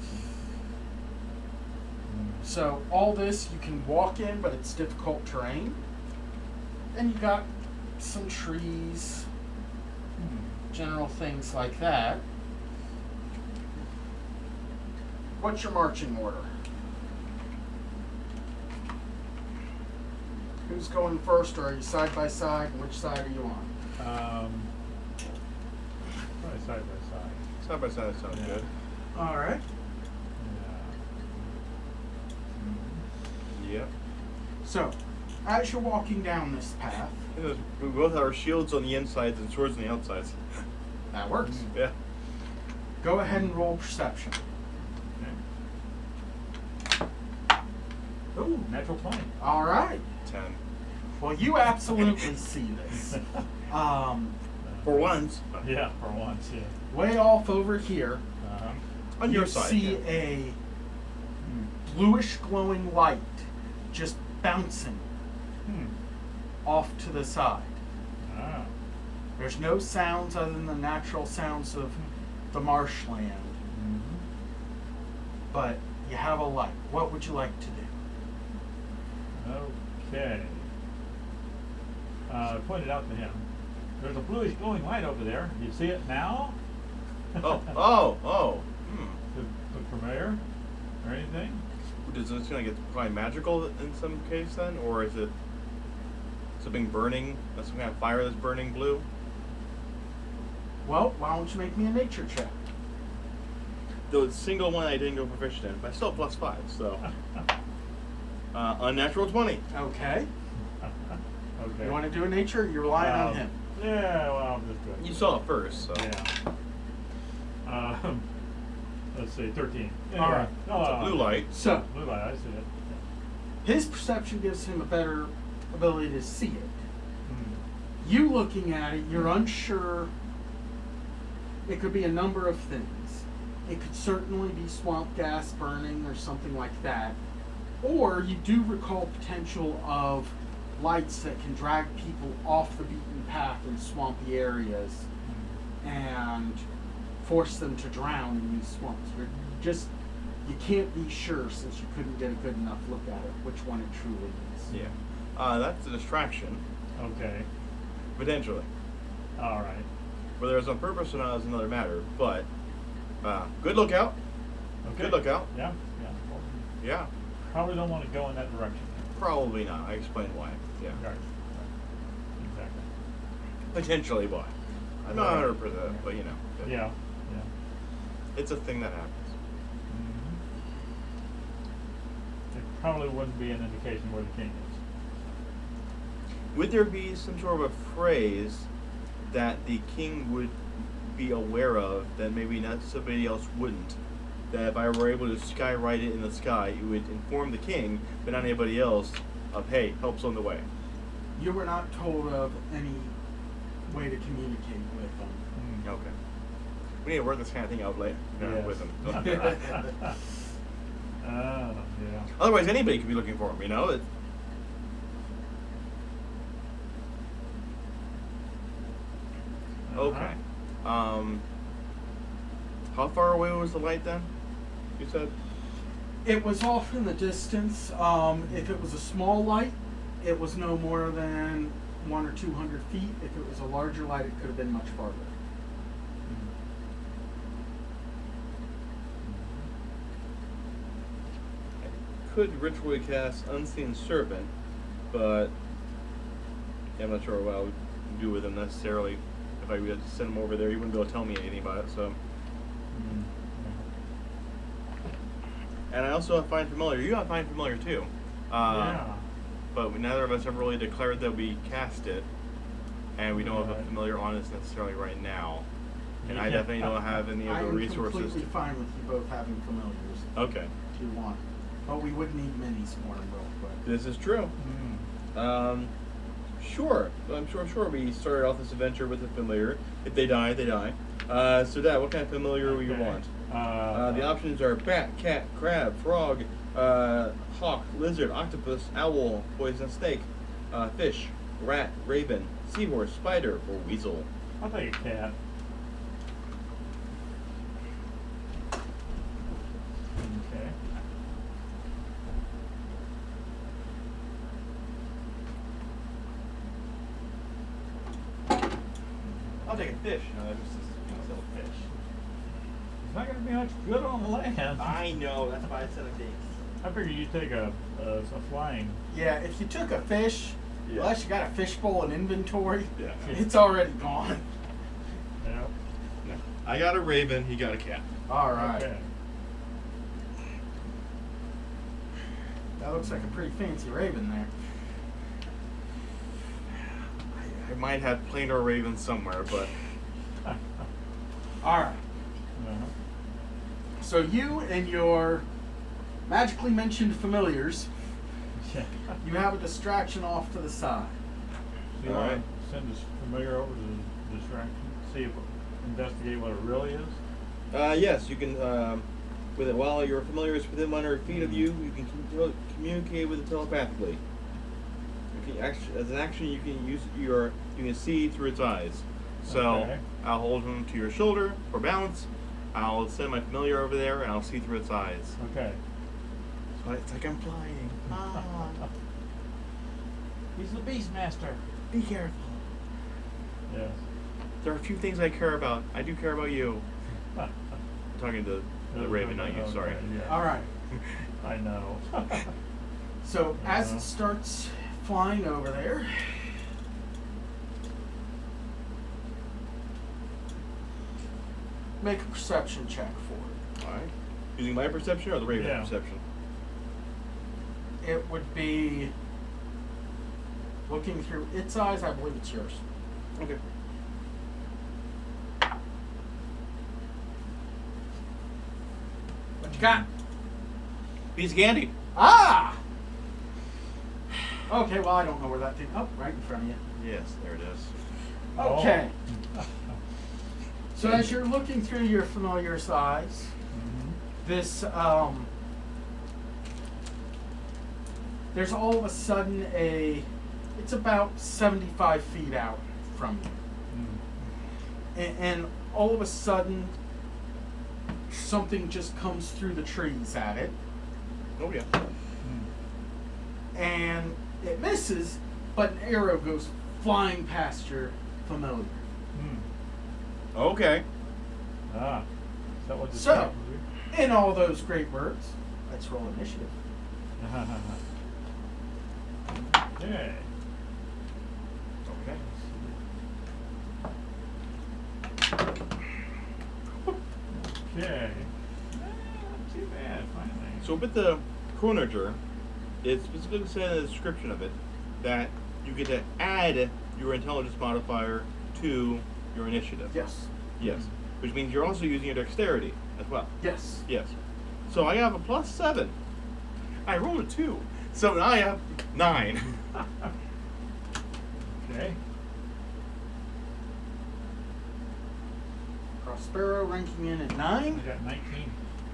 So all this you can walk in, but it's difficult terrain. And you got some trees, general things like that. What's your marching order? Who's going first, or are you side by side? Which side are you on? Probably side by side. Side by side sounds Yeah. good. All right. Yeah. Yep. So, as you're walking down this path, We both have our shields on the insides and swords on the outsides. that works. Yeah. Go ahead and roll perception. Okay. Ooh, natural 20. All right. 10. Well, you absolutely see this. For once. Yeah, for once, yeah. Way off over here, Uh-huh. On you your side. see yeah. a bluish glowing light just bouncing off to the side. Ah. There's no sounds other than the natural sounds of the marshland, but you have a light. What would you like to do? Okay. I pointed out to him, there's a bluish glowing light over there. You see it now? Oh. Look familiar or anything? Does this seem like it's probably magical in some case then? Or is it something burning? Some kind of fire that's burning blue? Well, why don't you make me a nature check? The single one I didn't go proficient in, but I still have +5, so. Unnatural 20. Okay. Okay. You want to do a nature? You're relying on him. Yeah, well, I'll just do it. You saw it first, so. Yeah. Let's see, 13. All right. It's a blue light. So, Blue light, I see it. his perception gives him a better ability to see it. Hmm. You looking at it, you're unsure. It could be a number of things. It could certainly be swamp gas burning or something like that. Or you do recall potential of lights that can drag people off the beaten path in swampy areas and force them to drown in these swamps. You can't be sure, since you couldn't get a good enough look at it, which one it truly is. Yeah. That's a distraction, Okay. potentially. All right. Whether it's on purpose or not is another matter, but good lookout. Okay. Good lookout. Yeah. Yeah. Well, Yeah. probably don't want to go in that direction. Probably not. I explained why. Yeah. Right. Exactly. Potentially why. I'm not 100%, but you know. Yeah. Yeah. It's a thing that happens. It probably wouldn't be an indication where the king is. Would there be some sort of a phrase that the king would be aware of that maybe not somebody else wouldn't? That if I were able to skywrite it in the sky, it would inform the king, but not anybody else, of hey, help's on the way. You were not told of any way to communicate with them. Okay. We need to work this kind of thing out later Yes. with him. Yeah. Otherwise, anybody could be looking for him. You know. Okay. How far away was the light then? You said. It was off in the distance. If it was a small light, it was no more than 100 or 200 feet. If it was a larger light, it could have been much farther. Could ritually cast Unseen Serpent, but I'm not sure what I would do with him necessarily if I would send him over there, he wouldn't be able to tell me anything about it. So, Mm. and I also find familiar. You have find familiar too. Yeah. But neither of us have really declared that we cast it, and we don't have a Right. familiar on us necessarily right now. And I Yeah. definitely don't have any of I the am resources. completely fine with you both having familiars Okay, if you want. But we would need minis for them real quick. this is true. Mm. Sure. I'm sure. We started off this adventure with a familiar. If they die, they die. So, Dad, what kind of familiar will you Okay. want? The options are bat, cat, crab, frog, hawk, lizard, octopus, owl, poisonous snake, fish, rat, raven, seahorse, spider, or weasel. I'll take a cat. Okay. I'll take a fish. No, that was just Fish. It's not going to be much good on the land. I know. That's why I said a big. I figure you take a flying. Yeah, if you took a fish, Yeah. unless you got a fishbowl in inventory, Yeah. it's already gone. Yeah. No. I got a raven. He got a cat. All right. Okay. That looks like a pretty fancy raven there. I might have plainer ravens somewhere, but All right. Uh-huh. So you and your magically mentioned familiars, Yeah. you have a distraction off to the side. So you All want right. to send us familiar over to the distraction, see if investigate what it really is. yes, you can. With it, while your familiar is within 100 feet of you, you can communicate with it telepathically. You can as an action, you can you can see through its eyes. So Okay. I'll hold him to your shoulder for balance. I'll send my familiar over there, and I'll see through its eyes. Okay. So it's like I'm flying. He's the Beastmaster. Be careful. Yes. There are a few things I care about. I do care about you. I'm talking to the raven, not you. Okay, Sorry. Yeah. All right. I know. So as Uh-huh. it starts flying over there, make a perception check for All right. Using my perception or the raven's Yeah. perception? it. It would be looking through its eyes. I believe it's yours. Okay. What you got? Piece of candy. Ah! Okay, well, I don't know where that thing... Oh, right in front of you. Yes, there it is. Okay. Oh. So as you're looking through your familiar's eyes, Mhm. this, there's all of a sudden it's about 75 feet out from you. Mm. And all of a sudden, something just comes through the trees at it, Oh yeah. Mm. and it misses, but an arrow goes flying past your familiar. Mm. Okay. Ah. Is that what the So, trap would in all those great words, let's roll initiative. be? Okay. Okay. Okay. Not too bad, finally. So with the chronometer, it specifically said in the description of it that you get to add your intelligence modifier to your initiative. Yes. Yes. Which means you're also using your dexterity as well. Yes. Yes. So I have a +7. I rolled a 2. So now I have 9. Okay. Prospero ranking in at I 9. got 19.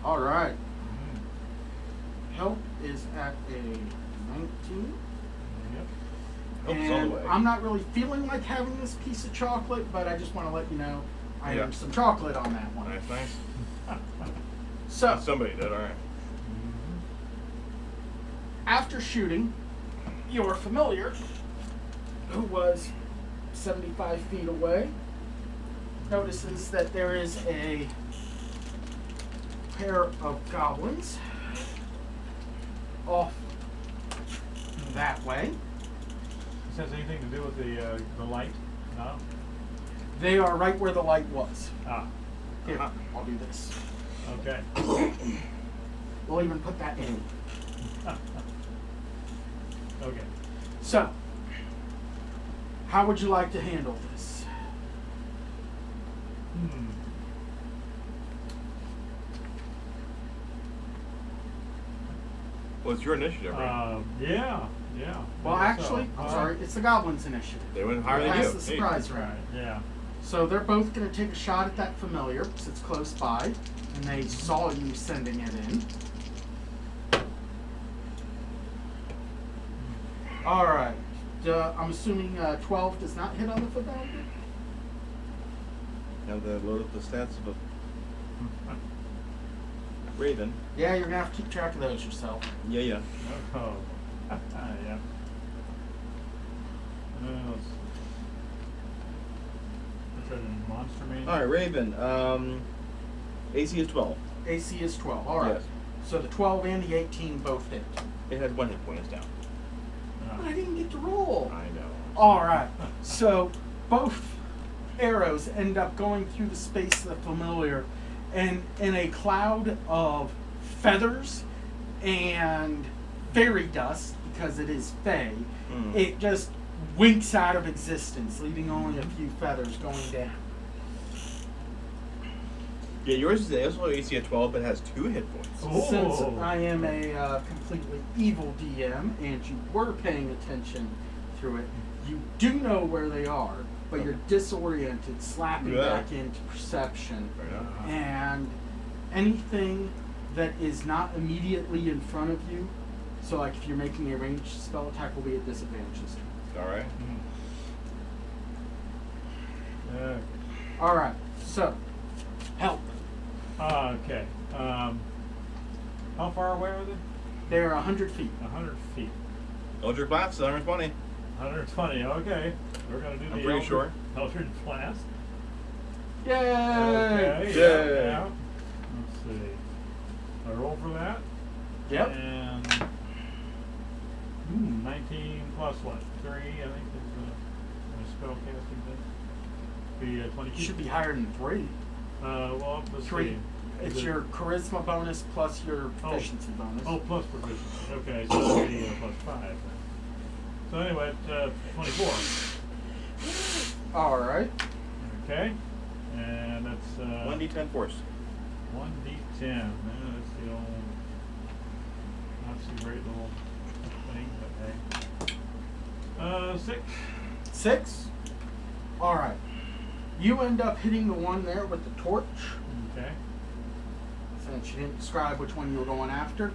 All right. Mm. Help is at a 19. Yep. Help is all the And way. I'm not really feeling like having this piece of chocolate, but I just want to let you know I Yeah. have some chocolate on that one. Nice, nice. So, Somebody did, alright. Mhm. after shooting your familiar, who was 75 feet away, notices that there is a pair of goblins off that way. This has anything to do with the light? No? They are right where the light was. Ah, Here, I'll do this. okay. We'll even put that in. Okay. So, how would you like to handle this? Hmm. Well, it's your initiative, right? Yeah. Well, I guess actually, so. I'm sorry, it's the goblins' initiative. They went higher than That's you. the surprise Right, round. yeah. So they're both going to take a shot at that familiar because it's close by, and they saw you sending it in. All right. I'm assuming 12 does not hit on the familiar. Now the load up the stats of a Raven. Yeah, you're gonna have to keep track of those yourself. Yeah. Oh. Yeah. Let's see. What's that in Monster Manual? All right, Raven. AC is 12. AC is 12. All right. Yes. So the 12 and the 18 both hit. It has 1 hit point. It's down. But I didn't get to roll. I know. All right. So both arrows end up going through the space of the familiar, and in a cloud of feathers and fairy dust, because it is fey, it just winks out of existence, leaving only a few feathers going down. Yeah, yours is also AC at 12, but it has 2 hit points. Oh. Since I am a completely evil DM, and you were paying attention through it, you do know where they are, but you're disoriented, slapping Yeah. back into perception. Fair enough. And anything that is not immediately in front of you, so like if you're making a ranged spell attack, will be at disadvantage this turn. All right. All right, so help. Okay. How far away are they? They're 100 feet. 100 feet. Eldritch Blast, 120. 120. Okay. We're gonna do I'm the pretty sure. Eldritch Blast. Yay! Okay. Yay. Yeah. Let's see. I roll for that. Yep. And 19 plus what? 3, I think, is a spell casting thing. Be 20 You feet. should be higher than 3. Well, let's 3. see. It's Is it- your charisma bonus plus your Oh. proficiency bonus. Oh, plus proficiency. Okay, so that'd be plus 5. Then. So anyway, 24. All right. Okay, and that's 1d10 force. 1d10. That's the old, not so great little thing, but hey. 6. 6. All right. You end up hitting the one there with the torch, Okay. since you didn't describe which one you were going after.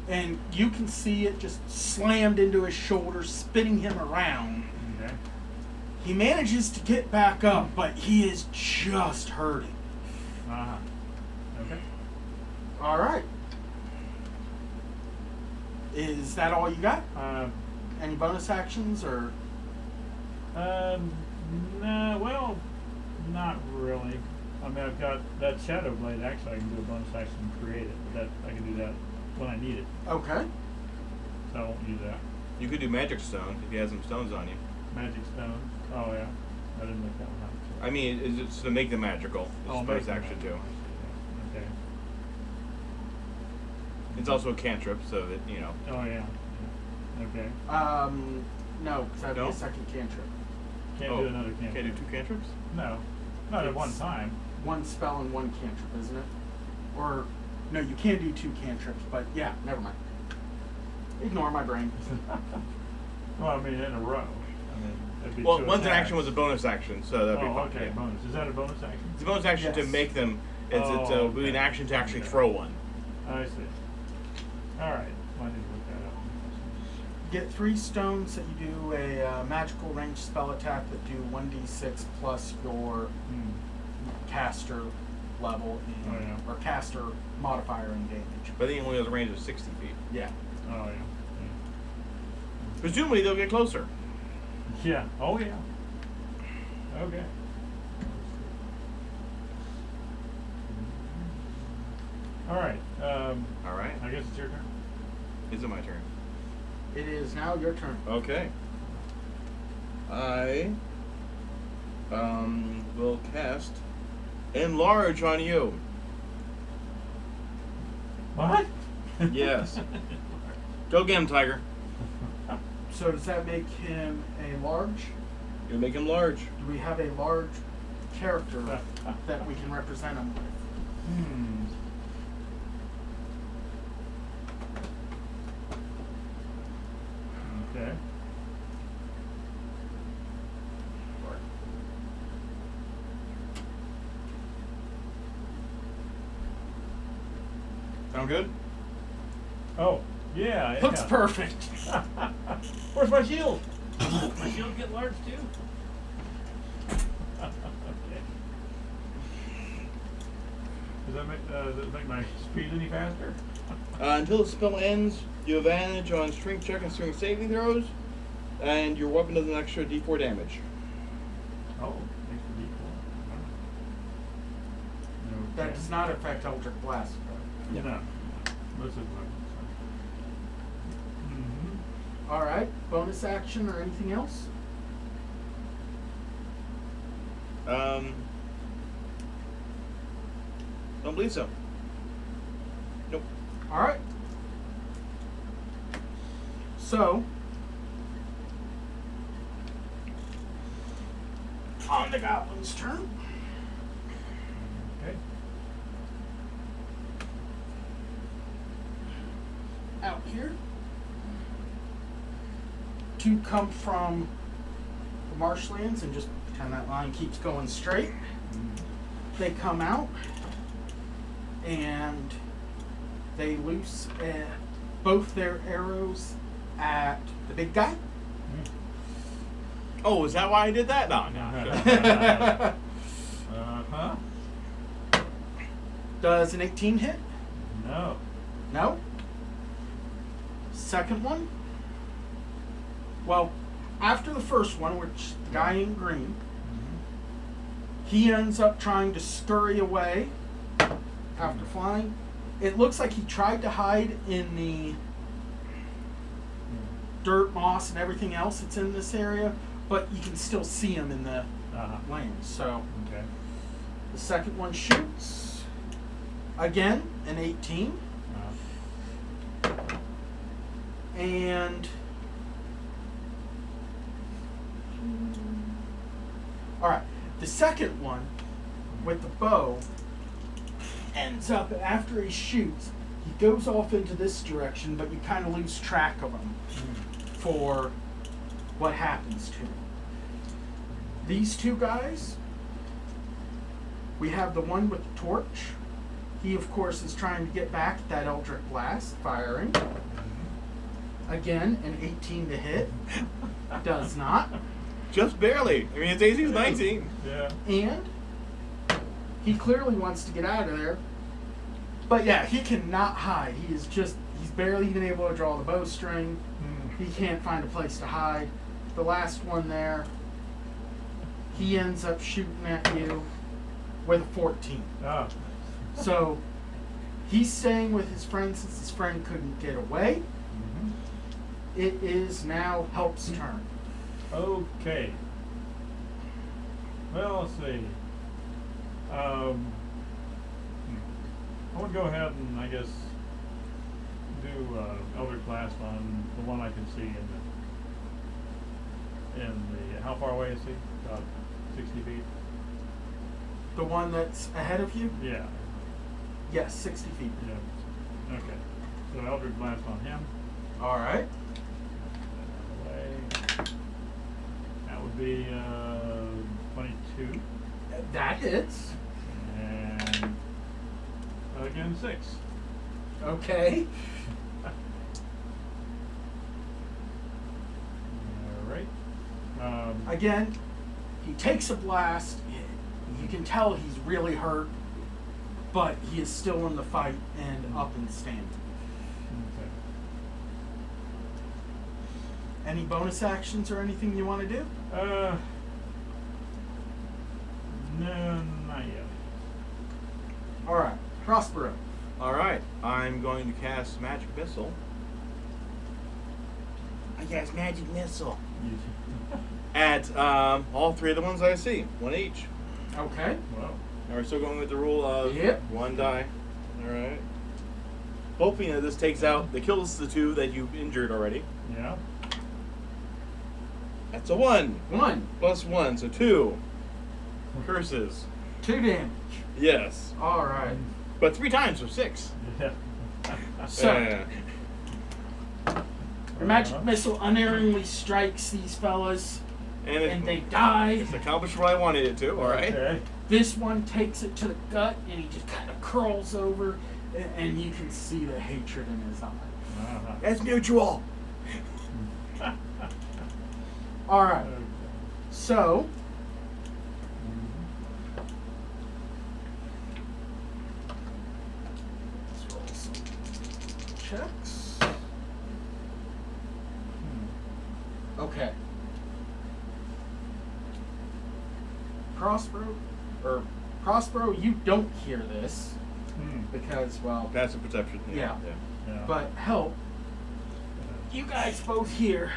And you can see it just slammed into his shoulder, spinning him around. Okay. He manages to get back up, but he is just hurting. Okay. All right. Is that all you got? Any bonus actions or? No, well, not really. I mean, I've got that Shadow Blade. Actually, I can do a bonus action and create it, but that I can do that when I need it. Okay. So I won't use that. You could do Magic Stone if you have some stones on you. Magic Stone. Oh yeah, I didn't look that one up. I mean, it's to make them magical. It's Oh, a bonus make action them. too. Okay. It's also a cantrip, so that, you know. Oh yeah. Okay. No, because that would be No? a second cantrip. Can't do another cantrip. Can't do 2 cantrips? No, not at one It's- time. One spell and one cantrip, isn't it? Or no, you can do 2 cantrips, but yeah, never mind. Ignore my brain. Well, I mean in a row. I mean, that'd be Well, 2 one's an attacks. action was a bonus action, so that'd be Oh, fine. okay, yeah. bonus. Is that a bonus action? It's a bonus action to Yes. make them. It's Oh, will be an okay. action to actually Okay. throw one. I see. All right. Well, I need to look that up. Get 3 stones that you do a magical range spell attack that do 1d6 plus your caster level in, Oh, yeah. or caster modifier in damage. But I think it only has a range of 60 feet. Yeah. Oh yeah. Presumably they'll get closer. Yeah. Oh yeah. Okay. All right. All right. I guess it's your turn. Is it my turn? It is now your turn. Okay. I will cast Enlarge on you. What? Yes. Go get him, Tiger. So does that make him a large? You make him large. Do we have a large character that we can represent him with? Hmm. Okay. Sound good? Oh, yeah. Looks yeah. perfect. Where's my shield? My shield get large too? Okay. Does it make my speed any faster? Until the spell ends, you have advantage on strength check and strength saving throws, and your weapon does an extra d4 damage. Oh, extra d4. That does not affect Eldritch Blast. Yeah. No. This is my All right. Bonus action or anything else? Don't believe so. Nope. All right. So, on the goblin's turn. Okay. Out here. Two come from the marshlands and just pretend that line keeps going straight. They come out and they loose both their arrows at the big guy. Oh, is that why I did that? No, Uh-huh. Does an 18 hit? No. No. Second one. Well, after the first one, which the guy in green, he ends up trying to scurry away after flying. It looks like he tried to hide in the dirt, moss, and everything else that's in this area, but you can still see him in the lanes. So Okay. the second one shoots. Again, an 18. And all right, the second one with the bow ends up after he shoots, he goes off into this direction, but you kind of lose track of him for what happens to him. These two guys, we have the one with the torch. He, of course, is trying to get back at that Eldritch Blast, firing. Again, an 18 to hit. Does not. Just barely. I mean, his AC is 19. Yeah. And he clearly wants to get out of there. But yeah, he cannot hide. He's barely even able to draw the bowstring. He can't find a place to hide. The last one there, he ends up shooting at you with a 14. Ah. So he's staying with his friend since his friend couldn't get away. It is now Help's turn. Okay. Well, let's see. I want to go ahead and I guess do Eldritch Blast on the one I can see in the how far away is he? About 60 feet. The one that's ahead of you? Yeah. Yes, 60 feet. Yeah. Okay. So Eldritch Blast on him. All right. That would be 22. That hits. And again 6. Okay. Alright. Again, he takes a blast. You can tell he's really hurt, but he is still in the fight and up and standing. Okay. Any bonus actions or anything you want to do? No, not yet. All right, Prospero. All right, I'm going to cast Magic Missile. I cast Magic Missile. at all three of the ones I see. One each. Okay. Wow. And we're still going with the rule of Yep. one die. Alright. Hoping that this kills the two that you injured already. Yeah. That's a 1. 1. Plus 1, so 2. Curses. 2 damage. Yes. All right. But 3 times, so 6. Yeah. So, Yeah. your magic missile unerringly strikes these fellas, and they die. It's accomplished what I wanted it to, alright? Okay. This one takes it to the gut, and he just kind of curls over, and you can see the hatred in his eye. Uh-huh. It's mutual. All right. Okay. So, let's roll some checks. Okay. Prospero, you don't hear this because, well, Passive perception. Yeah. Yeah. but help. You guys both hear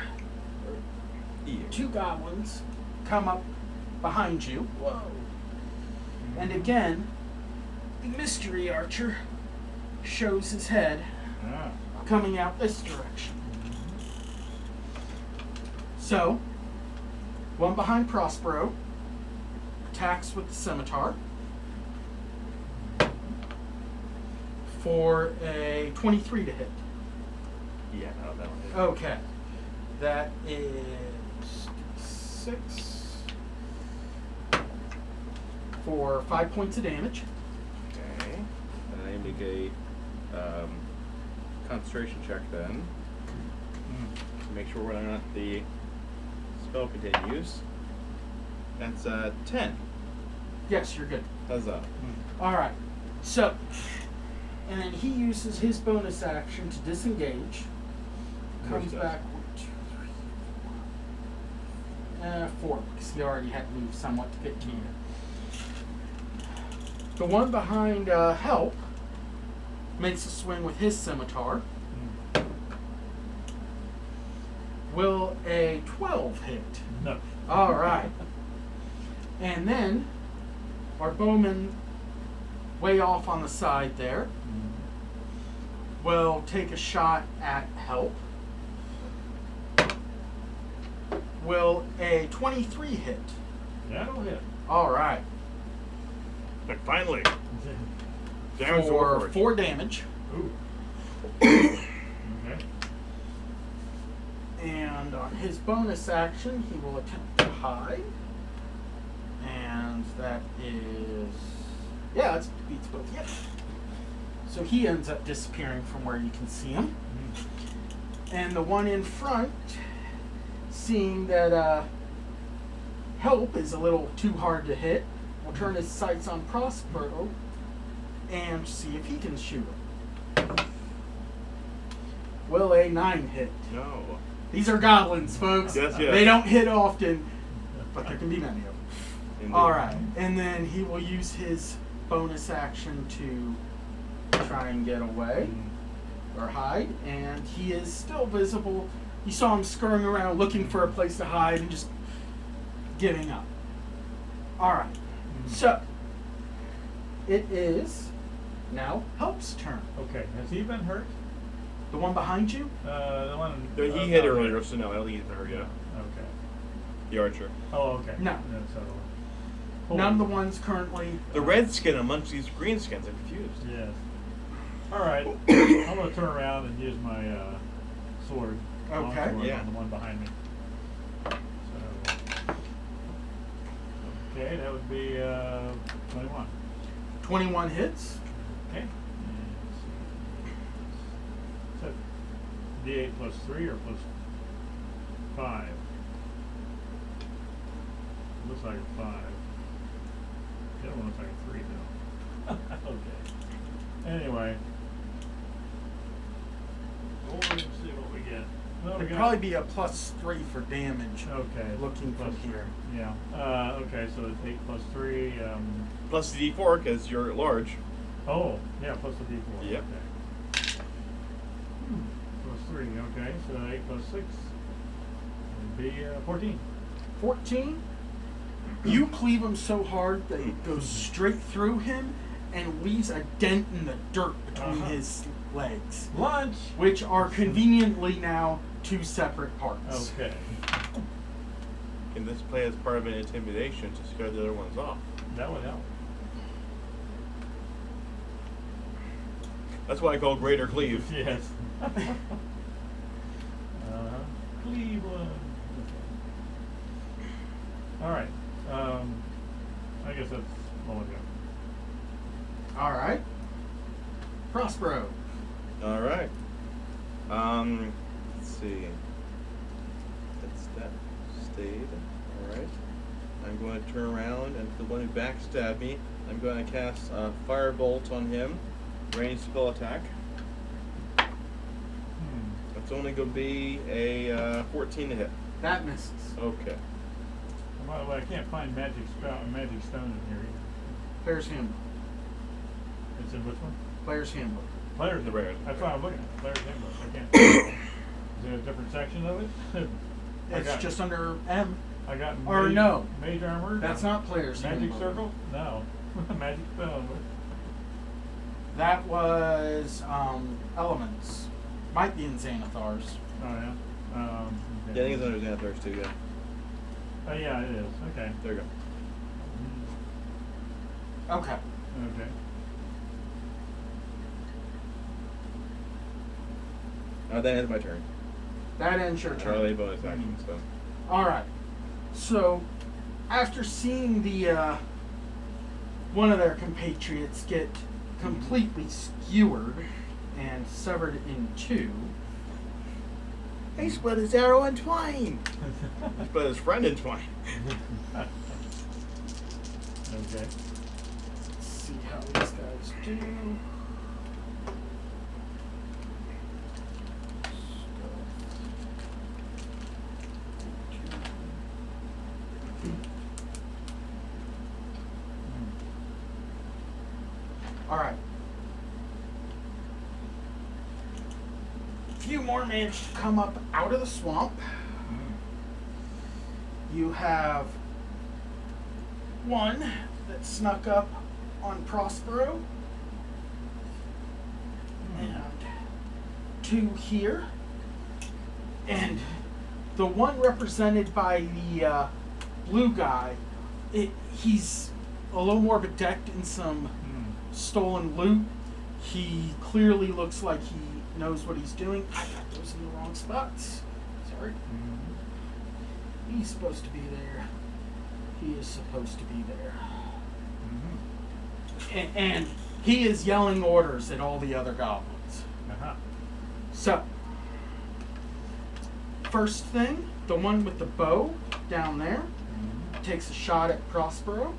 Yeah. 2 goblins come up behind you. Whoa. And again, the mystery archer shows his head Ah. coming out this direction. So, one behind Prospero attacks with the scimitar for a 23 to hit. Yeah, no, that one. Okay. That is 6 for 5 points of damage. Okay. And I make a concentration check then. To make sure whether or not the spell continues. That's 10. Yes, you're good. Huzzah. Alright. So, and then he uses his bonus action to disengage. Course Comes he does. back with 2, 3, 4, because he already had moved somewhat to get to you. The one behind Help makes a swing with his scimitar. Will a 12 hit? No. All right. And then our bowman, way off on the side there, will take a shot at Help. Will a 23 hit? That'll hit. All right. Like, finally. Damage For over. 4 damage. Ooh. Okay. And on his bonus action, he will attempt to hide. And that is... yeah, it beats both. Yep. So he ends up disappearing from where you can see him. And the one in front, seeing that Help is a little too hard to hit, will turn his sights on Prospero and see if he can shoot him. Will a 9 hit? No. These are goblins, folks. Yes, yes. They don't hit often, but there can be many of them. Indeed. All right, and then he will use his bonus action to try and get away or hide, and he is still visible. You saw him scurrying around looking for a place to hide and just giving up. All right, so it is now Help's turn. Okay. Has he been hurt? The one behind you? The one. He hit earlier, so no, I don't think he's been hurt yet. Okay. The archer. Oh, okay. No. So, None of the ones currently. The red skin amongst these green skins, I'm confused. Yes. All right. I'm gonna turn around and use my sword. Long Okay. sword Yeah. On the one behind me. So. Okay, that would be 21. 21 hits. Okay. So, D8 plus 3 or plus 5? Looks like a 5. The other one looks like a 3 though. Okay. Anyway. Let's see what we get. Well, we It'd got- probably be a +3 for damage. Okay. Looking from plus- here. Yeah. Okay, so it's 8 plus 3. Plus the D4, because you're at large. Oh, yeah, plus the D4. Yep. Okay. Plus 3, okay, so 8 plus 6 would be 14. 14. You cleave him so hard that it goes straight through him and leaves a dent in the dirt between his legs, Lunch! which are conveniently now 2 separate parts. Okay. Can this play as part of an intimidation to scare the other ones off? That would help. That's what I call greater cleave. Yes. Cleveland. Okay. All right. I guess that's all I got. All right. Prospero. All right. Let's see. That stayed. All right. I'm going to turn around, and for the one who backstabbed me, I'm going to cast Firebolt on him. Ranged spell attack. That's only going to be a 14 to hit. That misses. Okay. By the way, I can't find magic stone in here either. Player's Handbook. It's in which one? Player's Handbook. Player's The Handbook. rare. That's what I'm looking at. Player's Handbook. I can't. Is there a different section of it? It's just under M. I got Or no. Mage armor. That's not Player's Magic Handbook. circle? No. Magic stone. That was Elements. Might be in Xanathar's. Oh yeah. Okay. Yeah, I think it's under Xanathar's too, yeah. Oh yeah, it is. Okay. There you go. Okay. Okay. That ends my turn. That ends your Charlie turn. bonus action, so. All right. So, after seeing the one of their compatriots get completely skewered and severed in 2, He split his arrow in twain. He split his friend in twain. Okay. let's see how these guys do. All right. Few more managed to come up out of the swamp. You have one that snuck up on Prospero, and 2 here, and the one represented by the blue guy, he's a little more bedecked in some stolen loot. He clearly looks like he knows what he's doing. I got those in the wrong spots. Sorry. He's supposed to be there. He is supposed to be there. And he is yelling orders at all the other goblins. So, first thing, the one with the bow down there takes a shot at Prospero.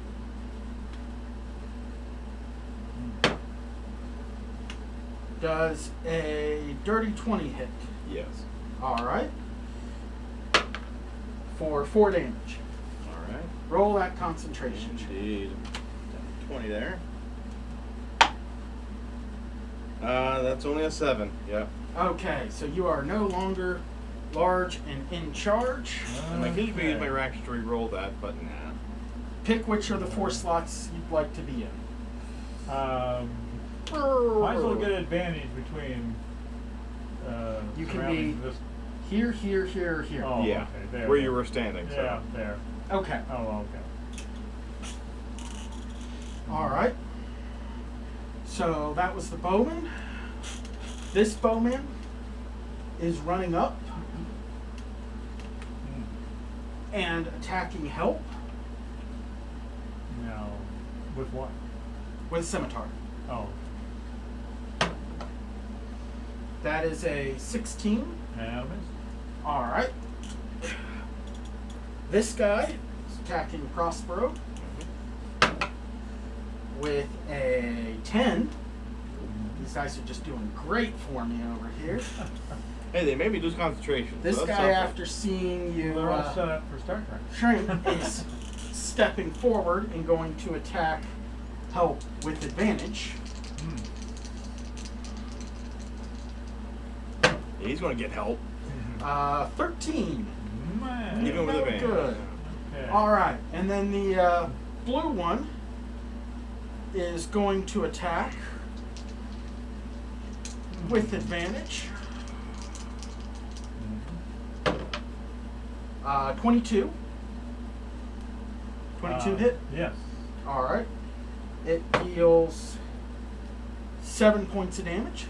Does a dirty 20 hit? Yes. All right. For 4 damage. All right. Roll that concentration. Indeed. 20 there. That's only a 7. Yep. Okay, so you are no longer large and in charge. And I could use my reaction to re-roll that, but nah. Pick which of the 4 slots you'd like to be in. Might as well get an advantage between You can surrounding be this. here, here, here, here. Oh, Yeah. okay, there. Where you were standing. Yeah, So. there. Okay. Oh, okay. All right. So that was the bowman. This bowman is running up and attacking help Now, with what? with scimitar. Oh, That is a 16. and miss. All right. This guy is attacking Prospero with a 10. These guys are just doing great for me over here. Hey, they made me lose concentration. This so that's guy, something. after seeing you They're all set up for Star Trek. shrink, is stepping forward and going to attack help with advantage. He's going to get help. 13. Man. Even with no advantage. good. Okay. All right, and then the blue one is going to attack with advantage. 22. 22 hit. Yes. All right. It deals 7 points of damage.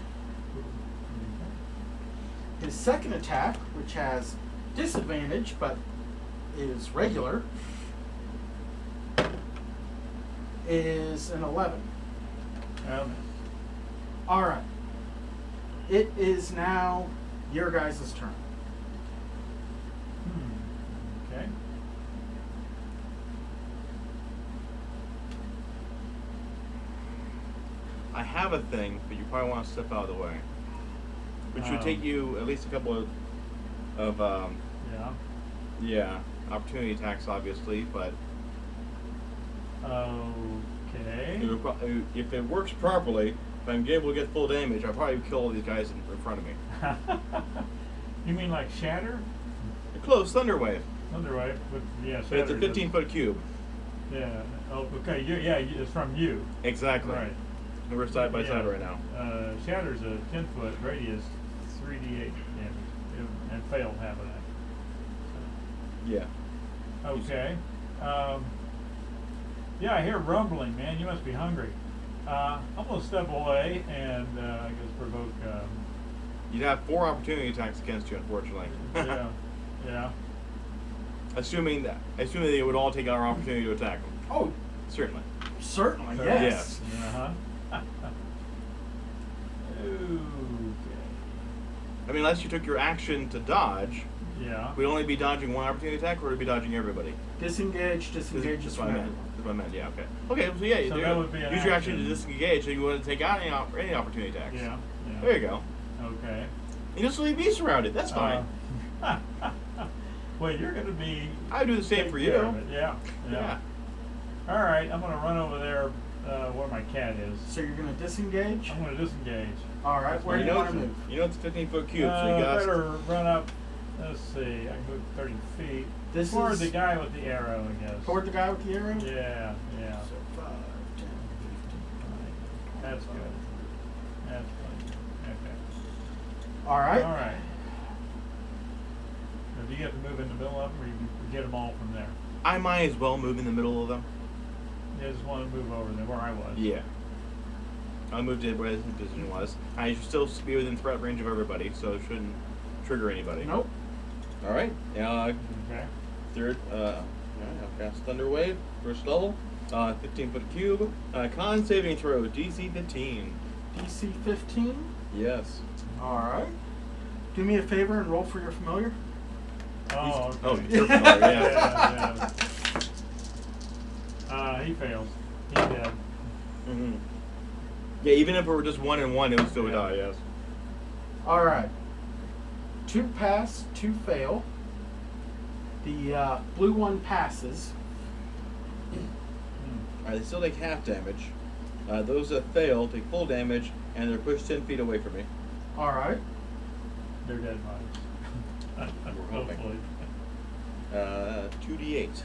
His second attack, which has disadvantage but is regular, is an 11. All right. It is now your guys' turn. Okay. I have a thing, but you probably want to step out of the way. Which would take you at least a couple of Yeah. opportunity attacks, obviously, but Okay. if it works properly, if I'm able to get full damage, I'll probably kill all these guys in front of me. You mean like shatter? Close, Thunder Wave. Thunderwave, but yeah, But it's a shatter 15-foot cube. Yeah. Oh, okay. It's from you. Exactly. Right. And we're side by side Yeah. right now. Shatter's a 10-foot radius, 3d8 damage, and failed half of that. Yeah. So. Okay. Yeah, I hear rumbling, man. You must be hungry. I'm gonna step away and I guess provoke. You'd have 4 opportunity attacks against you, unfortunately. Yeah. Assuming they would all take our opportunity to attack them. Oh, Certainly. certainly, Sure. yes. Uh-huh. Okay. I mean, unless you took your action to dodge, Yeah. we'd only be dodging one opportunity attack, or would be dodging everybody? Disengage That's is what I from meant. everyone. That's what I meant. Yeah. Okay. Okay. So yeah, So there that you go. would be an Use your action to action. disengage, so you want to take out any opportunity attacks. Yeah. There you go. Okay. You just leave me surrounded. That's fine. Well, you're going to be. I do the same take for care you. of it. Yeah. Yeah. All right, I'm going to run over there where my cat is. So you're going to disengage? I'm going to disengage. All right, where do you want to move? You know it's a 15-foot cube, so you got. Better run up. Let's see. I can move 30 feet. This Toward is- the guy with the arrow, I guess. Toward the guy with the arrow? Yeah. So 5, 10, 15. That's good. That's funny. Okay. All right. All right. Now, do you have to move in the middle of them, or you can get them all from there? I might as well move in the middle of them. You just want to move over there where I was. Yeah. I moved it where his position was. I should still be within threat range of everybody, so it shouldn't trigger anybody. Nope. All right. Okay. Third. I'll cast Thunder Wave. First level. 15-foot cube. Con saving throw. DC 15. DC 15. Yes. All right. Do me a favor and roll for your familiar. Oh, okay. Oh, you're familiar, yeah. He fails. He's dead. Mm-hmm. Yeah, even if it were just 1 and 1, it would still die. Yes. All right. 2 pass, 2 fail. The blue one passes. All right. They still take half damage. Those that fail take full damage, and they're pushed 10 feet away from me. All right. They're dead bodies. We're hoping. Hopefully. 2d8.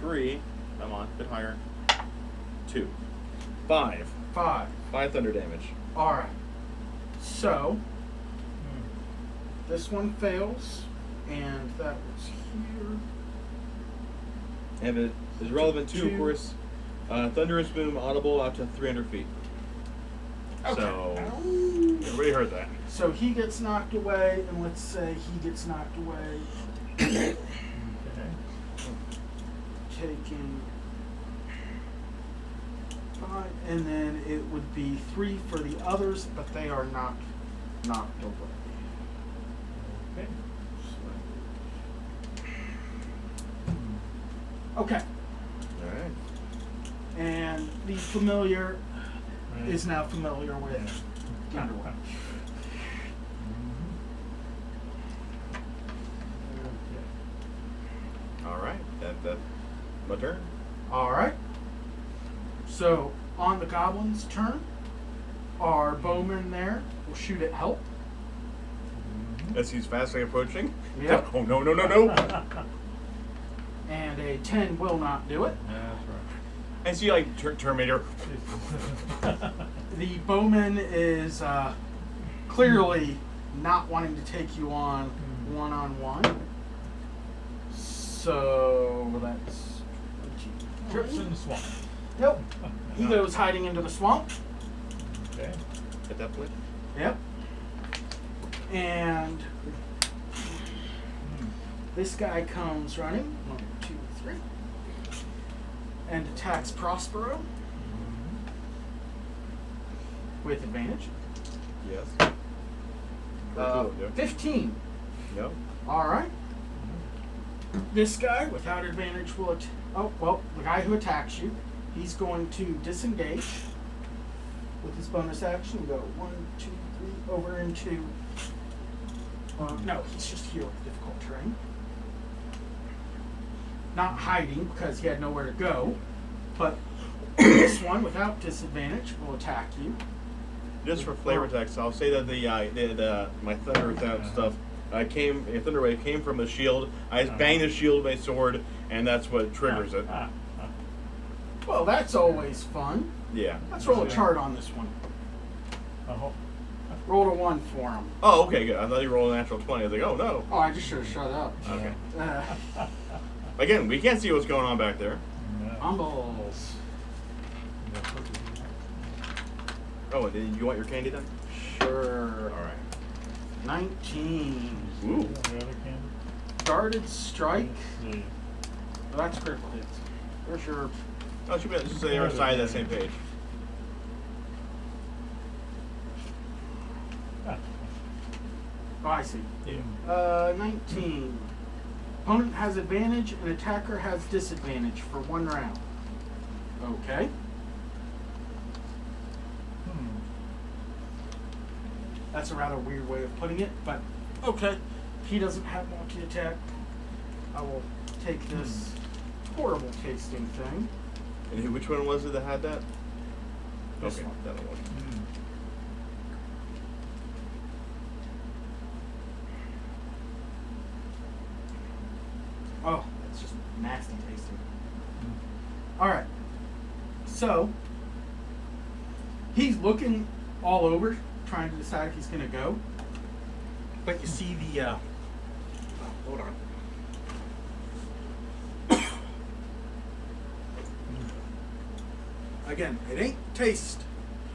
3. Come on, a bit higher. 2. 5. 5. 5 thunder damage. All right. So this one fails, and that was here. And it is relevant to, of 2. course, thunderous boom audible out to 300 feet. Okay. So everybody heard that. So he gets knocked away, and let's say he gets knocked away, Okay. taking 5, and then it would be 3 for the others, but they are not knocked away. Okay. Okay. All right. And the familiar Right. is now familiar with Yeah. Underwood. Okay. All right. That's my turn. All right. So on the goblin's turn, our bowman there will shoot at help. as he's fastly approaching. Yep. Oh, no, no, no, no. And a 10 will not do it. Yeah, that's right. And see, like, Terminator. The bowman is clearly not wanting to take you on one-on-one. So that's... Trips in the swamp. Nope. He goes hiding into the swamp. Okay. At that point. Yep. And this guy comes running. 1, 2, 3. And attacks Prospero with advantage. Yes. 15. No. All right. This guy without advantage will. Oh well, the guy who attacks you, he's going to disengage with his bonus action. Go 1, 2, 3 over into. No, he's just here with difficult terrain. Not hiding because he had nowhere to go, but this one without disadvantage will attack you. Just for flavor text, I'll say that my thunder stuff thunder wave came from the shield. I just banged the shield with my sword, and that's what triggers it. Well, that's always fun. Yeah. Let's roll a chart on this one. Oh. Rolled a 1 for him. Oh, okay, good. I thought you rolled a natural 20. I was like, oh no. Oh, I just should have shut up. Okay. Uh, Again, we can't see what's going on back there. Fumbles. Oh, and then you want your candy then? Sure. All right. 19. Ooh. The other can? Guarded strike. Let's see. Oh, that's critical hits. Where's your... Oh, should be just the other side of that same page. Oh, I see. Yeah. 19. Opponent has advantage and attacker has disadvantage for 1 round. Okay. That's a rather weird way of putting it, but okay. He doesn't have multi-attack. I will take this horrible tasting thing. And which one was it that had that? This Okay, one. that one. Oh, that's just nasty tasting. Alright. So, he's looking all over, trying to decide if he's going to go. But you see the, hold on. Again, it ain't taste.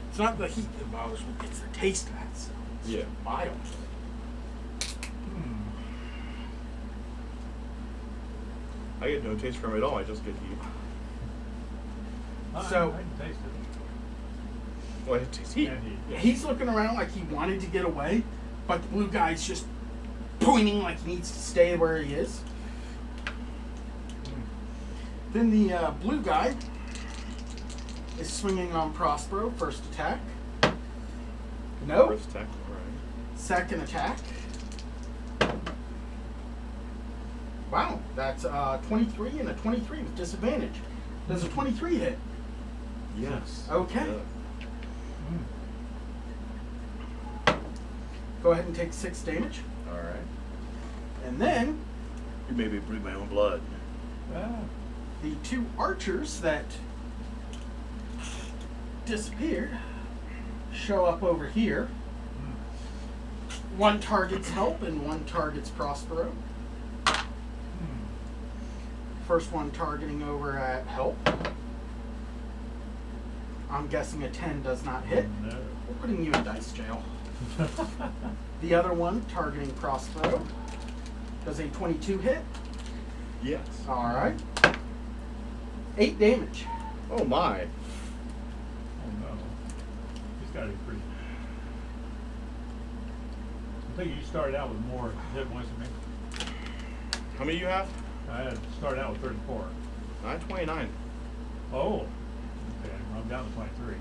It's not the heat that bothers me, it's the taste of that. So it's Yeah. vile. I get no taste from it at all. I just get heat. So- I can taste it. Well, it tastes heat. And heat. Yeah, he's looking around like he wanted to get away, but the blue guy's just pointing like he needs to stay where he is. Then the blue guy is swinging on Prospero. First attack. No. First attack. All right. Second attack. Wow, that's 23 and a 23 with disadvantage. Does a 23 hit? Yes. Okay. Yeah. Go ahead and take 6 damage. All right. And then You made me breathe my own blood. the 2 archers that disappeared show up over here. One targets Help and one targets Prospero. First one targeting over at Help. I'm guessing a 10 does not hit. No. We're putting you in dice jail. The other one targeting Prospero. Does a 22 hit? Yes. Alright. 8 damage. Oh my. Oh no. He's got to be pretty. I think you started out with more hit points than me. How many you have? I had started out with 34. I have 29. Oh. Okay, I'm down to 23.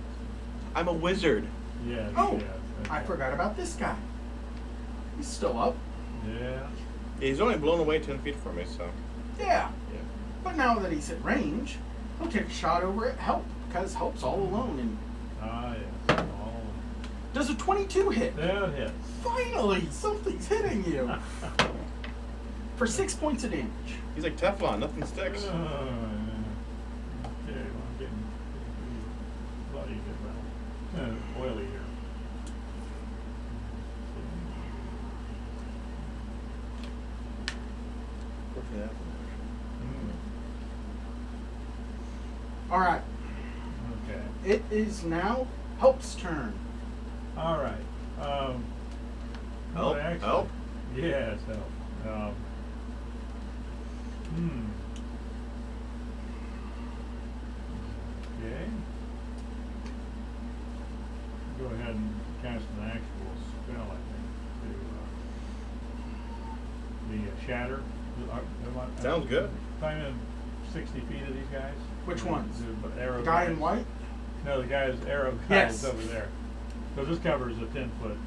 I'm a wizard. Yeah. Oh, yeah, I forgot about this guy. He's still up. Yeah. He's only blown away 10 feet from me, so. Yeah. Yeah. But now that he's at range, he'll take a shot over at Help, because Help's all alone. And Ah, yes. Oh. Does a 22 hit? That hits. Finally, something's hitting you. For 6 points of damage. He's like Teflon, nothing sticks. Okay, well, I'm getting bloody good now. Kind of oily here. All right. Okay. It is now Help's turn. All right. Help, well, actually, help. Yes, help. Okay. Go ahead and cast an actual spell, I think, to the shatter. Sounds good. I'm in 60 feet of these guys. Which ones? The arrow The guy guys. in white? No, the guy's arrow guy Yes. is over there. So this covers a 10-foot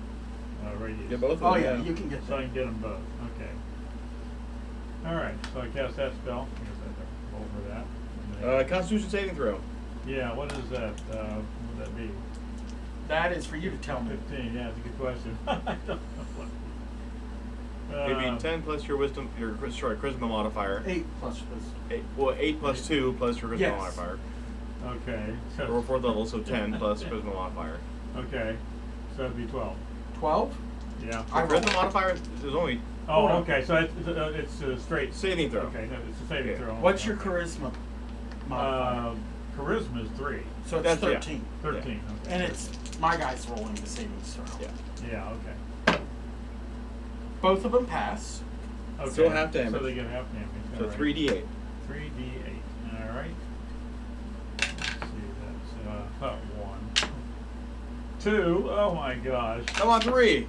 radius. Get both of Oh them. yeah, you can get So I that. can get them both. Okay. All right. So I cast that spell. I guess I have to roll for that. And then- Constitution saving throw. yeah. What is that? What would that be? That is for you to tell me. 15. Yeah, it's a good question. I don't know what. Maybe 10 plus your wisdom, your charisma modifier. 8 plus wisdom. 8 plus 2 plus your charisma Yes. modifier. Okay. We're 4th level, so 10 plus charisma modifier. Okay. So that'd be 12. 12? Yeah. I Charisma roll. modifier is only Oh, Hold on. okay. So it's a straight saving throw. Okay, no, it's a saving Yeah. throw. What's your charisma modifier? Charisma is 3. So it's that's- yeah. 13. 13. Okay. And it's my guy's rolling the saving throw. Yeah. Yeah. Okay. Both of them pass. Okay. Still half damage. So they get half damage. So all right. 3d8. 3d8. All right. Let's see. That's 1, 2. Oh my gosh. Come on, 3.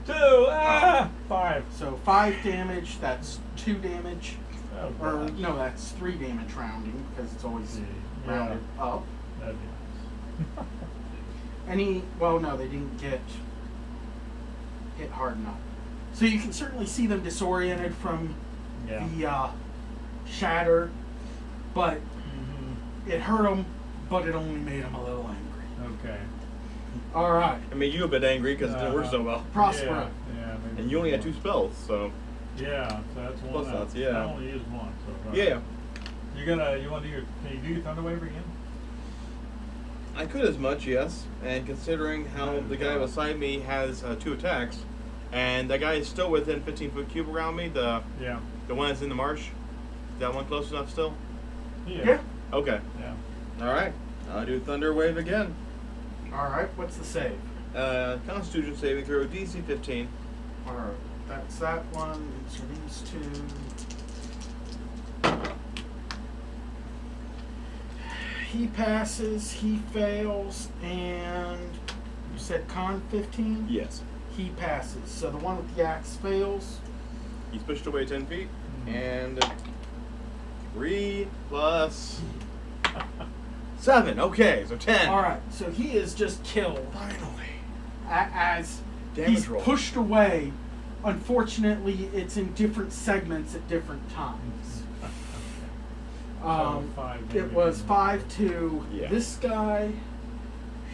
2. Ah. 5. So 5 damage, that's 2 damage. Oh, Or gosh. no, that's 3 damage rounding because it's always Yeah. rounded up. That'd be nice. Well, no, they didn't get hit hard enough. So you can certainly see them disoriented from Yeah. the shatter, but Mhm. it hurt them, but it only made them a little angry. Okay. All right, I mean, you a bit angry because it didn't work so well. Prospero. Yeah. Maybe And you only had one. 2 spells, so. Yeah, so that's one. Plus out. that's- yeah. I only used one. So. Yeah. You want to do your? Can you do your Thunder Wave again? I could as much, yes. And considering how the guy beside me has 2 attacks, and that guy is still within 15-foot cube around me, the Yeah. one that's in the marsh, is that one close enough still? yeah. Okay. Yeah. All right. I'll do Thunder Wave again. All right, what's the save? Constitution saving throw, DC 15. All right, that's that one. So these 2. He passes, he fails, and you said con 15? Yes. He passes. So the one with the axe fails. He's pushed away 10 feet, Mhm. and 3 plus 7. Okay, so 10. All right, so he is just killed Finally. as Damage he's roll. pushed away. Unfortunately, it's in different segments at different times. So 5 It damage was and- 5 to Yeah. this guy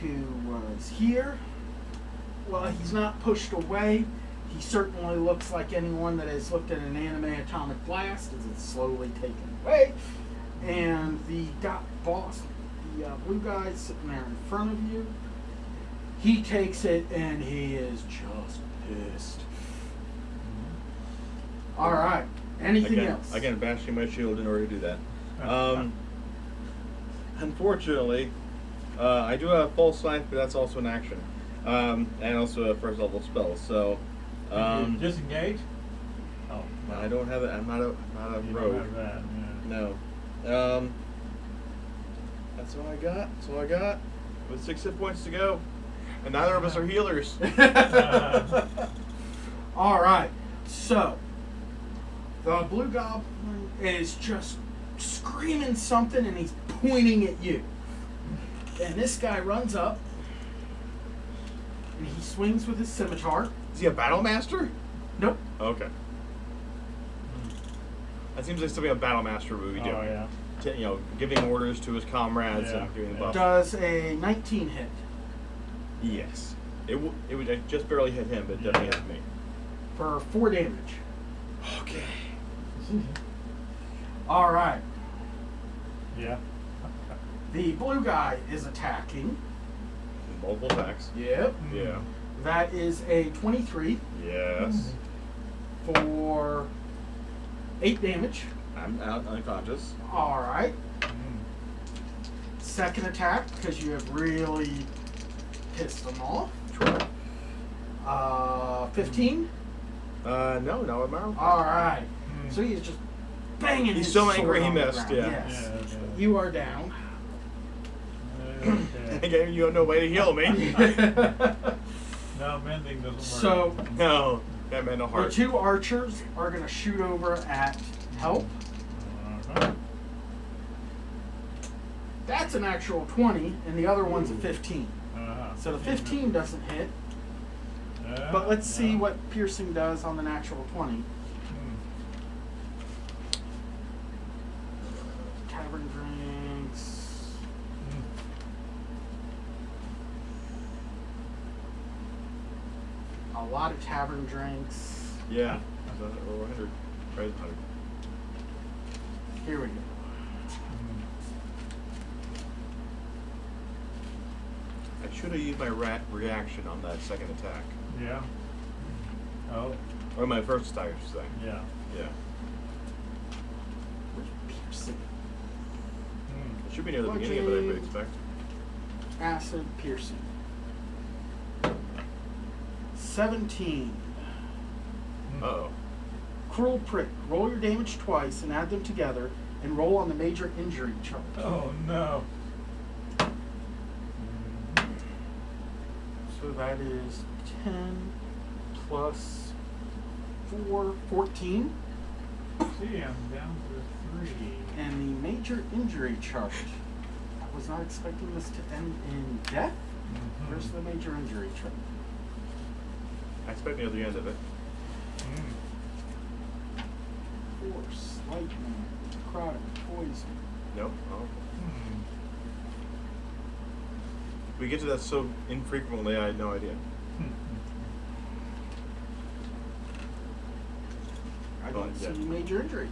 who was here. Well, he's not pushed away. He certainly looks like anyone that has looked at an anime Atomic Blast as it's slowly taken away. And the boss, the blue guy sitting there in front of you, he takes it and he is just pissed. All right. Anything Again, else? again, bashing my shield in order to do that. Unfortunately, I do have false knife, but that's also an action, and also a first level spell. So, You disengage. Oh. no, I don't have it. I'm not a You rogue. don't have that. Yeah. No. That's all I got. That's all I got. With 6 hit points to go, and neither of us are healers. All right. So the blue goblin is just screaming something, and he's pointing at you. And this guy runs up, and he swings with his scimitar. Is he a battle master? Nope. Okay. That seems like something a battle master would be doing. Oh yeah. Giving orders to his comrades Yeah, and giving the yeah. buff. Does a 19 hit? Yes. It would just barely hit him, but it definitely hit me. For 4 damage. Okay. All right. Yeah. The blue guy is attacking. Multiple attacks. Yep. Yeah. That is a 23 Yes. for 8 damage. I'm out unconscious. All right. Mm. Second attack, because you have really pissed them off. Sure. 15. No, I'm out. All right. Mm. So he's just banging. He's his so sword angry he on the missed, ground. yeah. Yes. Yeah, okay. You are down. Okay. Again, you have no way to heal me. No, mending doesn't work. So No, that meant no the heart. 2 archers are going to shoot over at help. Uh-huh. That's an actual 20, and the other one's a 15. Uh-huh. So the 15 doesn't hit. But let's see what piercing does on the natural 20. Mm. Tavern drinks. Mm. A lot of tavern drinks. Yeah. So, or 100. Right, 100. Here we go. Mm. I should have used my reaction on that second attack. Yeah. Oh, Or my first attack, I should say. yeah. Yeah. Where's piercing? Mm. It should be near the beginning of it, I would expect. Acid piercing. 17. Mm. Uh-oh. Cruel prick. Roll your damage twice and add them together, and roll on the major injury chart. Oh, no. So that is 10 plus 4, 14. See, I'm down to 3. And the major injury chart. I was not expecting this to end in death. Mhm. Where's the major injury chart? I expect near the end of it. Mm. Force, lightning, necrotic, poison. Nope. Oh. Mm. We get to that so infrequently, I had no idea. I Oh, don't yeah. see major injury.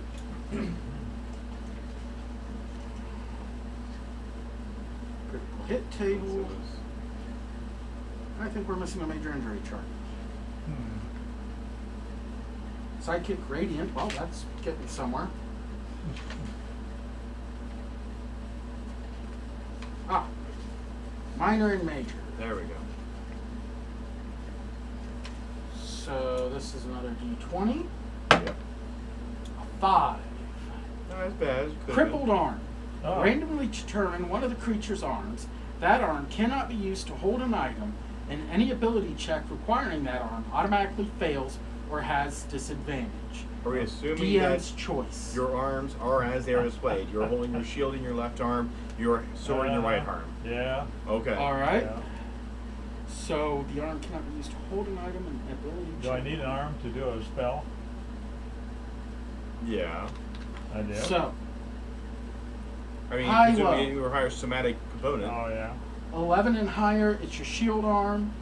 Critical hit table. I think we're missing a major injury chart. Mm. Sidekick Radiant. Well, that's getting somewhere. Ah. Minor and major. There we go. So this is another D20. Yep. A 5. Not as bad as it could Crippled arm. Oh. Randomly determine one of the creature's arms. That arm cannot be used to hold an item, and any ability check requiring that arm automatically fails or has disadvantage. Are we assuming DM's that choice. your arms are as they are displayed? You're holding your shield in your left arm, your sword in your right arm. Yeah. Okay. All right. Yeah. So the arm cannot be used to hold an item, and ability Do check. I need an arm to do a spell? Yeah. I do. So I mean, High, presumably low. you require somatic component. Oh, yeah. 11 and higher, it's your shield arm.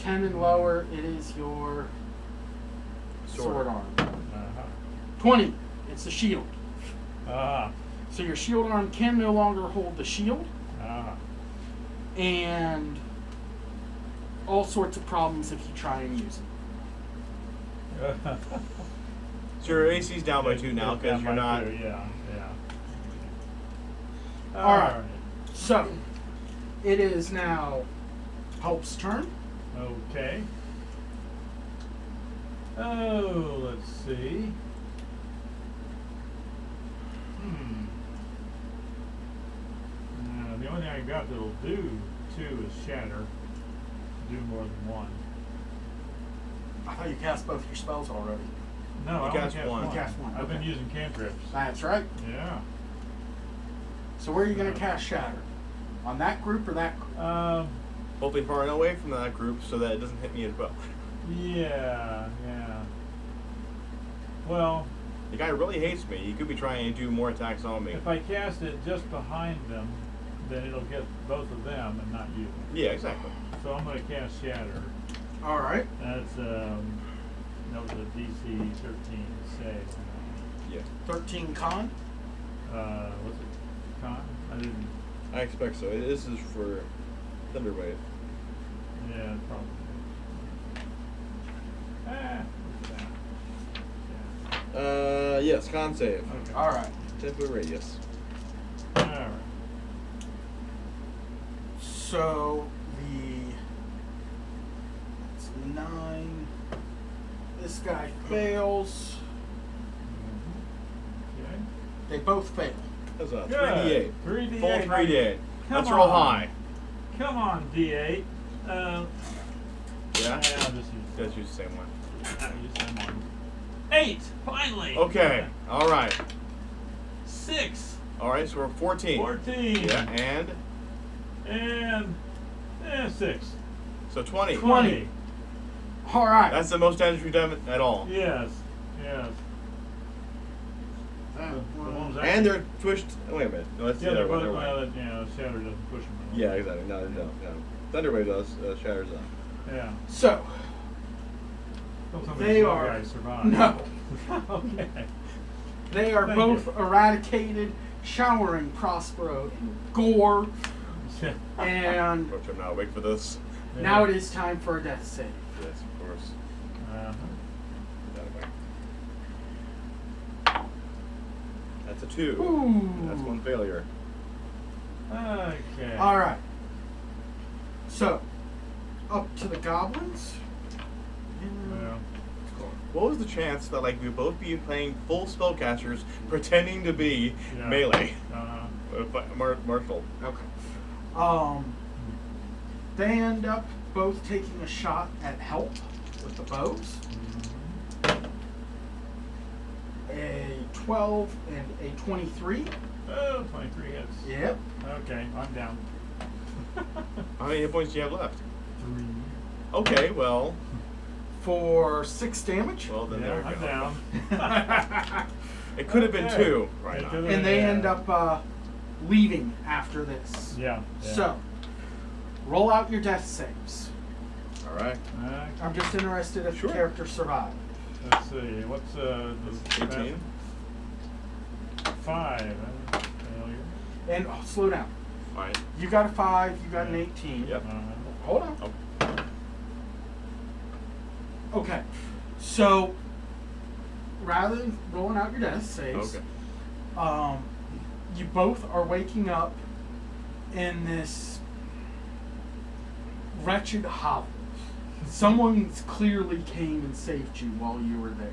10 and lower, it is your sword arm. Uh-huh. 20, it's the shield. Ah. So your shield arm can no longer hold the shield, Ah. and all sorts of problems if you try and use it. So your AC's down by 2 now because Down you're by not. 2, yeah. All right. So it is now Hope's turn. Okay. Oh, let's see. The only thing I got that'll do 2 is shatter. Do more than 1. I thought you cast both your spells already. No, You I only cast cast one. one. You cast one, I've been okay. using cantrips. That's right. Yeah. So where are you going to cast Shatter? On that group or that group? Hopefully far enough away from that group so that it doesn't hit me as well. Yeah. Well, The guy really hates me. He could be trying to do more attacks on me. if I cast it just behind them, then it'll get both of them and not you. Yeah, exactly. So I'm gonna cast Shatter. All right. That's that was a DC 13 save. Yeah. 13 con. Was it con? I didn't. I expect so. This is for Thunderwave. Yeah, probably. What's that? Yes, con save. Okay. All right. 10-foot radius. All right. So it's 9. This guy fails. Okay. They both fail. That's a Good. 3d8. 3d8. Full 3d8. Come Let's roll on. high. Come on, D8. Yeah? I'll just use Let's use the same one. I'll use the same one. 8! Finally! Okay. Alright. 6! Alright, so we're 14. 14! Yeah, and? And 6. So 20. 20. All right. That's the most damage we've done at all. Yes. Yes. The ones And actually- they're pushed. Wait a minute. No, let's Yeah, see they're that both, one. well, Shatter doesn't push them at all. Yeah, exactly. No. Thunderwave does. Shatters up. Yeah. So Don't tell me they these little are guys survive. no. Okay. They are Thank both you. eradicated, showering Prospero in gore, and Which I'm not awake for this. now it is time for a death save. Yes, of course. Uh-huh. That's a 2. Ooh. That's 1 failure. Okay. All right. So up to the goblins. Well, What was the chance that like we both be playing full spellcasters pretending to be yeah. melee? Uh-huh. Marshall. Okay. They end up both taking a shot at help with the bows. A 12 and a 23. Oh, 23 hits. Yep. Okay, I'm down. How many hit points do you have left? 3. Okay, well, For 6 damage. well then there Yeah, we I'm go. down. It could have been Okay. 2. Right It on. could've- And they Yeah. end up leaving after this. Yeah. So, roll out your death saves. All right. I'm just interested if Sure. the character survived. Let's see. What's this? 18. 5. Failure. And slow down. All right. You got a 5, you got an Yeah. 18. Yep. Hold on. Oh. Okay. So, rather than rolling out your death saves, Okay. you both are waking up in this wretched hovel. Someone's clearly came and saved you while you were there.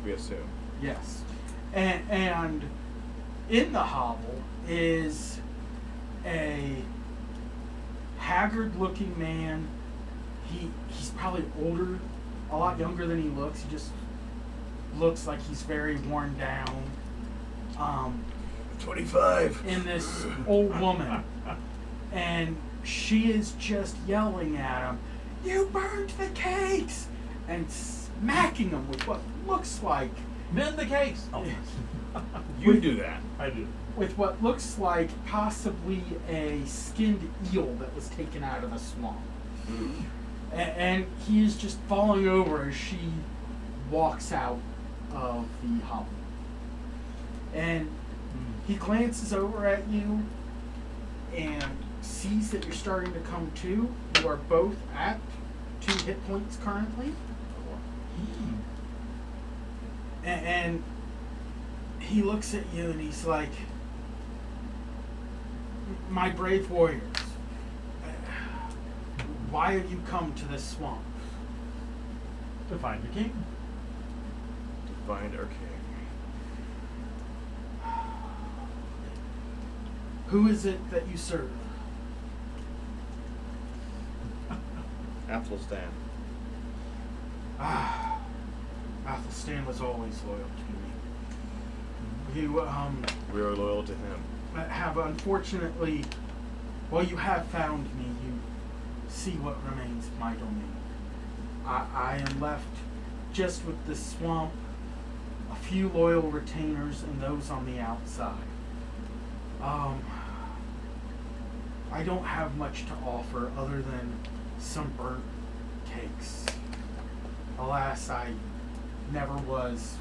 We assume. Yes. And in the hovel is a haggard looking man. He's probably older, a lot younger than he looks. He just looks like he's very worn down. 25. And this old woman, and she is just yelling at him, "You burned the cakes!" and smacking him with what looks like Mend the cakes. Oh. You do that. I do. with what looks like possibly a skinned eel that was taken out of the swamp. And he is just falling over as she walks out of the hovel. And he glances over at you and sees that you're starting to come to. You are both at 2 hit points currently. And he looks at you and he's like, "My brave warriors, why have you come to this swamp?" To find the king. To find our king. Who is it that you serve? Athelstan. Athelstan was always loyal to me. You We are loyal to him. have unfortunately, well, you have found me. You see what remains of my domain. I am left just with the swamp, a few loyal retainers, and those on the outside. I don't have much to offer other than some burnt cakes. Alas, I never was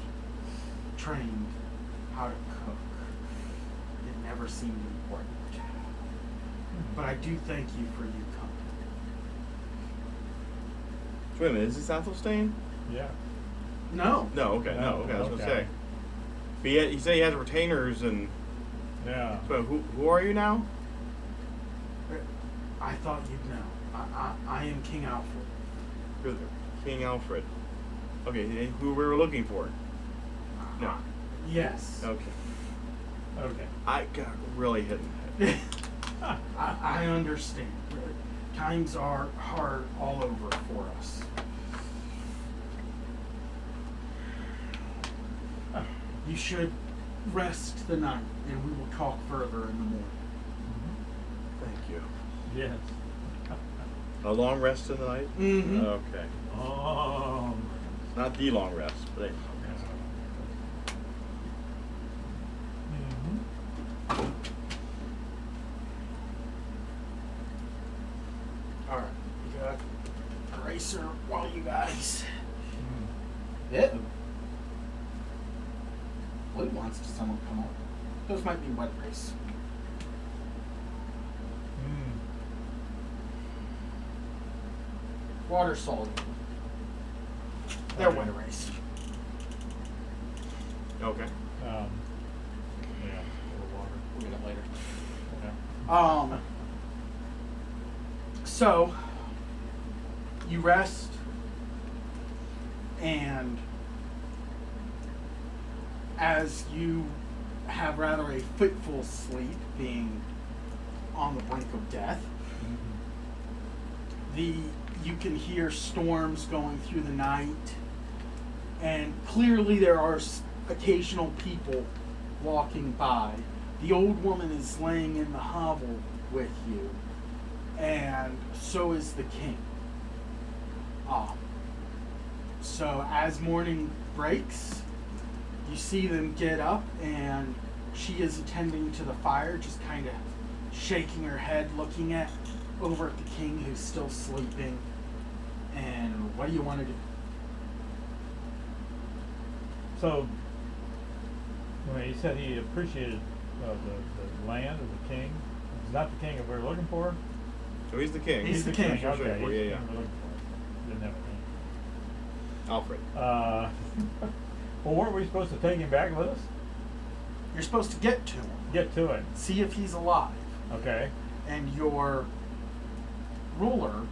trained how to cook. It never seemed important. But I do thank you for you coming. So wait a minute, is this Athelstane? Yeah. No. No, okay, no, okay, I was gonna Okay. say. But he said he has retainers and. Yeah. So who are you now? I thought you'd know. I am King Alfred. You're the King Alfred. Okay, and who we were looking for? No. Yes. Okay. Okay. I got really hit in the head. I understand. Times are hard all over for us. You should rest the night, and we will talk further in the morning. Thank you. Yes. A long rest in the night? Mm-hmm. Okay. Oh. Not the long rest, but anyway. All right. You got eraser while you guys. Yeah. Blue wants to someone come up. Those might be wet erase. Water soluble. They're Okay. wet erase. Okay. Yeah. A little water. We'll get it later. Yeah. So you rest, and as you have rather a fitful sleep, being on the brink of death, you can hear storms going through the night, and clearly there are occasional people walking by. The old woman is laying in the hovel with you, and so is the king. So as morning breaks, you see them get up, and she is attending to the fire, just kind of shaking her head, looking over at the king, who's still sleeping. And what do you want to do? So, when he said he appreciated the land of the king, he's not the king that we're looking for. So he's the king. He's the king. Okay, That's right. he's Yeah, the yeah. king we're looking for. Didn't have a name. Alfred. Well, weren't we supposed to take him back with us? You're supposed to get to him, Get to him. see if he's alive, Okay. and your ruler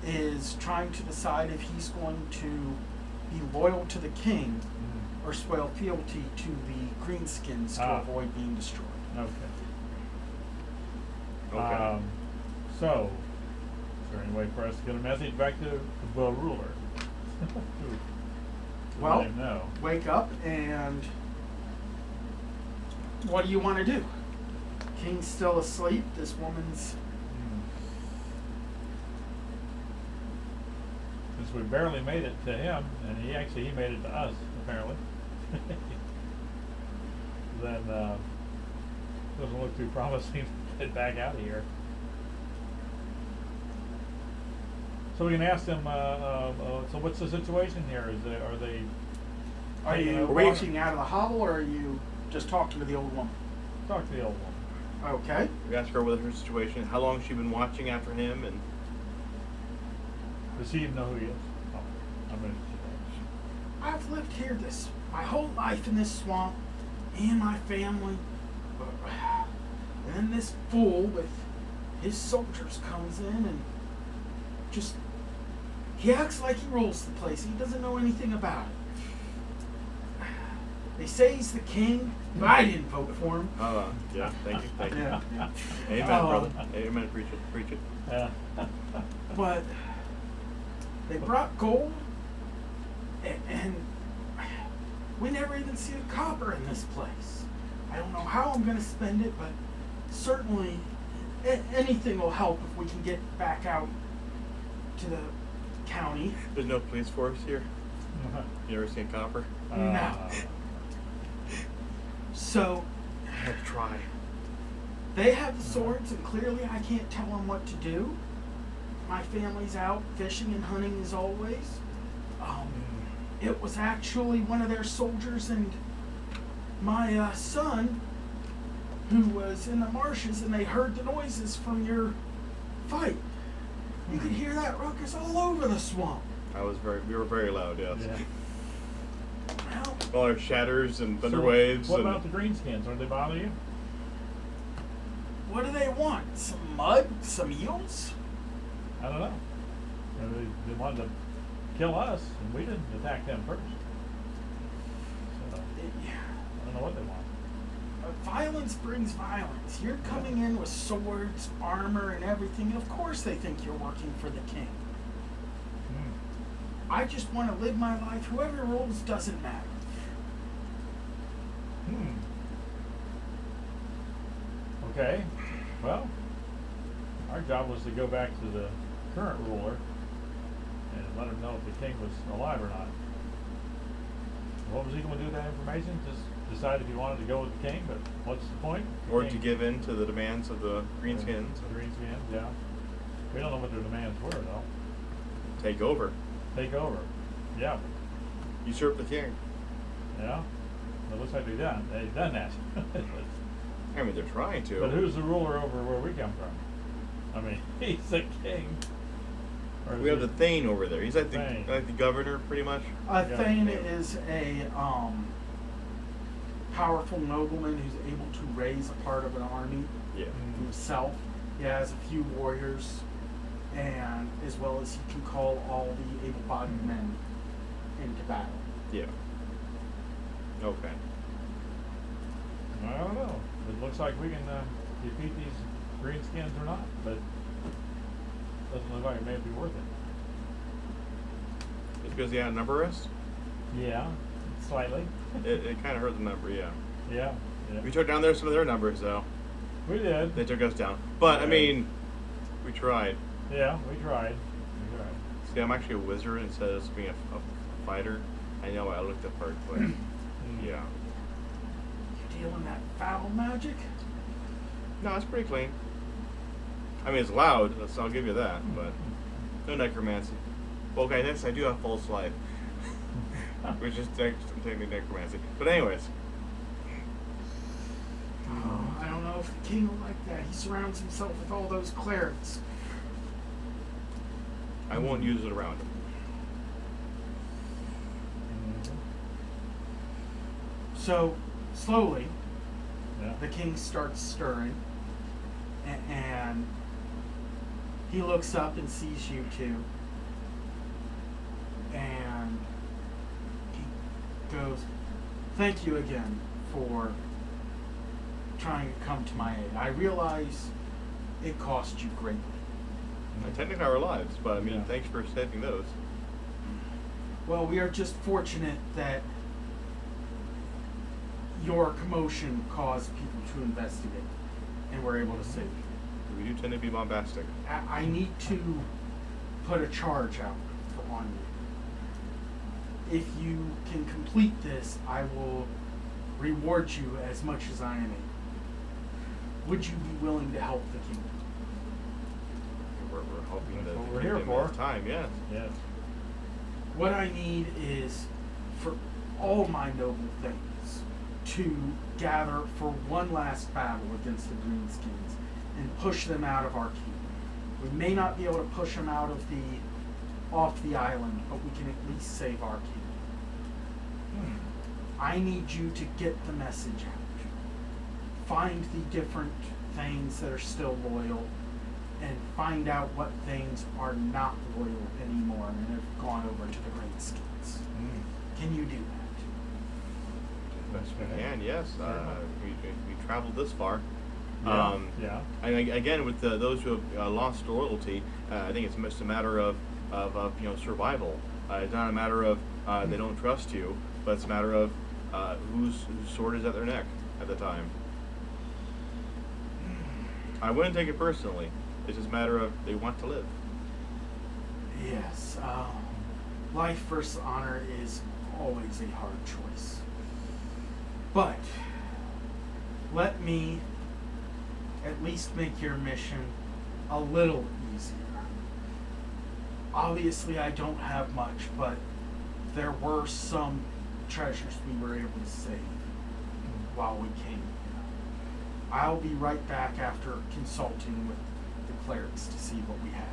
is trying to decide if he's going to be loyal to the king or swear fealty to the greenskins to avoid being destroyed. Okay. Okay. So, is there any way for us to get a message back to the ruler? Well, Let him know. wake up, and what do you want to do? King's still asleep. This woman's. Since we barely made it to him, and he made it to us, apparently. Then doesn't look too promising to get back out of here. So we can ask them. So what's the situation here? Are they? Are taking you over? walking out of the hovel, or are you just talking to the old woman? Talk to the old woman. Okay. We asked her what her situation, how long she been watching after him, and Does she even know who he is? Oh, I mean, I've lived here my whole life in this swamp, and my family. And then this fool with his soldiers comes in and he acts like he rules the place. He doesn't know anything about it. They say he's the king, but I didn't vote for him. yeah, thank you. Yeah. Amen, brother. Amen, preach it. But they brought gold, and we never even see a copper in this place. I don't know how I'm going to spend it, but certainly anything will help if we can get back out to the county. There's no police force here. You ever seen copper? No. So, I had to try. They have the swords, and clearly I can't tell them what to do. My family's out fishing and hunting as always. It was actually one of their soldiers and my son who was in the marshes, and they heard the noises from your fight. You could hear that ruckus all over the swamp. We were very loud, yes. Yeah. Well, All our shatters and thunder So waves. What and about the greenskins? Don't they bother you? what do they want? Some mud? Some eels? I don't know. You know, they wanted to kill us, and we didn't attack them first. So I don't know what they want. Violence brings violence. You're coming in with swords, armor, and everything, and of course they think you're working for the king. I just want to live my life. Whoever rules doesn't matter. Okay. Well, our job was to go back to the current ruler and let him know if the king was alive or not. What was he going to do with that information? Just decide if he wanted to go with the king, but what's the point? The or king- to give in to the demands of the greenskins. The greenskins, yeah. We don't know what their demands were, though. Take over. Take over. Yeah. Usurp the king. Yeah. It looks like they've done that. I mean, they're trying to. But who's the ruler over where we come from? I mean, he's the king. Or is We have he- the Thane over there. He's like Thane. the governor, pretty much. A Yeah. Thane is a powerful nobleman who's able to raise a part of an army Yeah. himself. He has a few warriors, and as well as he can call all the able-bodied men into battle. Yeah. Okay. I don't know. It looks like we can defeat these greenskins or not, but doesn't look like it may be worth it. It's because they outnumber us. Yeah, slightly. It kind of hurt the number. Yeah. Yeah, yeah. We took down some of their numbers, though. We did. They took us down. But I Yeah. mean, we tried. Yeah, we tried. We tried. See, I'm actually a wizard instead of just being a fighter. I know I looked the part, but yeah. You dealing that foul magic? No, it's pretty clean. I mean, it's loud, so I'll give you that, but no necromancy. Well, okay, next I do have false life, which is technically necromancy. But anyways, Oh, I don't know if the king will like that. He surrounds himself with all those clerics. I won't use it around him. So, slowly, Yeah. the king starts stirring, and he looks up and sees you two, and he goes, "Thank you again for trying to come to my aid. I realize it cost you greatly." Technically our lives, but I mean, Yeah. thanks for saving those. Well, we are just fortunate that your commotion caused people to investigate, and we're able to save you. We do tend to be bombastic. I need to put a charge out on you. If you can complete this, I will reward you as much as I am able. Would you be willing to help the king? We're hoping That's that what the we're here kingdom for. has time, yes. Yes. What I need is for all my noble things to gather for one last battle against the Greenskins and push them out of our kingdom. We may not be able to push them out of off the island, but we can at least save our kingdom. I need you to get the message out. Find the different things that are still loyal, and find out what things are not loyal anymore and have gone over to the Greenskins. Can you do that? Best we Okay. can, yes. We traveled this far. Yeah. Yeah. And again, with those who have lost loyalty, I think it's just a matter of survival. It's not a matter of they don't trust you, but it's a matter of whose sword is at their neck at the time. I wouldn't take it personally. It's just a matter of they want to live. Yes. Life versus honor is always a hard choice. But let me at least make your mission a little easier. Obviously, I don't have much, but there were some treasures we were able to save while we came here. I'll be right back after consulting with the clerics to see what we have.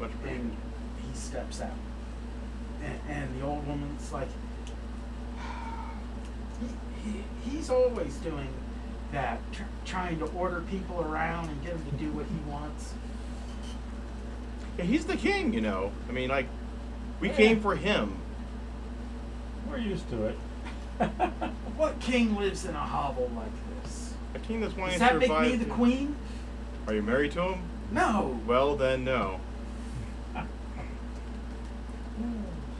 Much And appreciated. he steps out. And the old woman's like, he's always doing that, trying to order people around and get them to do what he wants. Yeah, he's the king, you know. I mean, like, we Yeah. came for him. We're used to it. What king lives in a hovel like this? A king that's wanting Does to that make survive. me the queen? Are you married to him? No. Well, then no.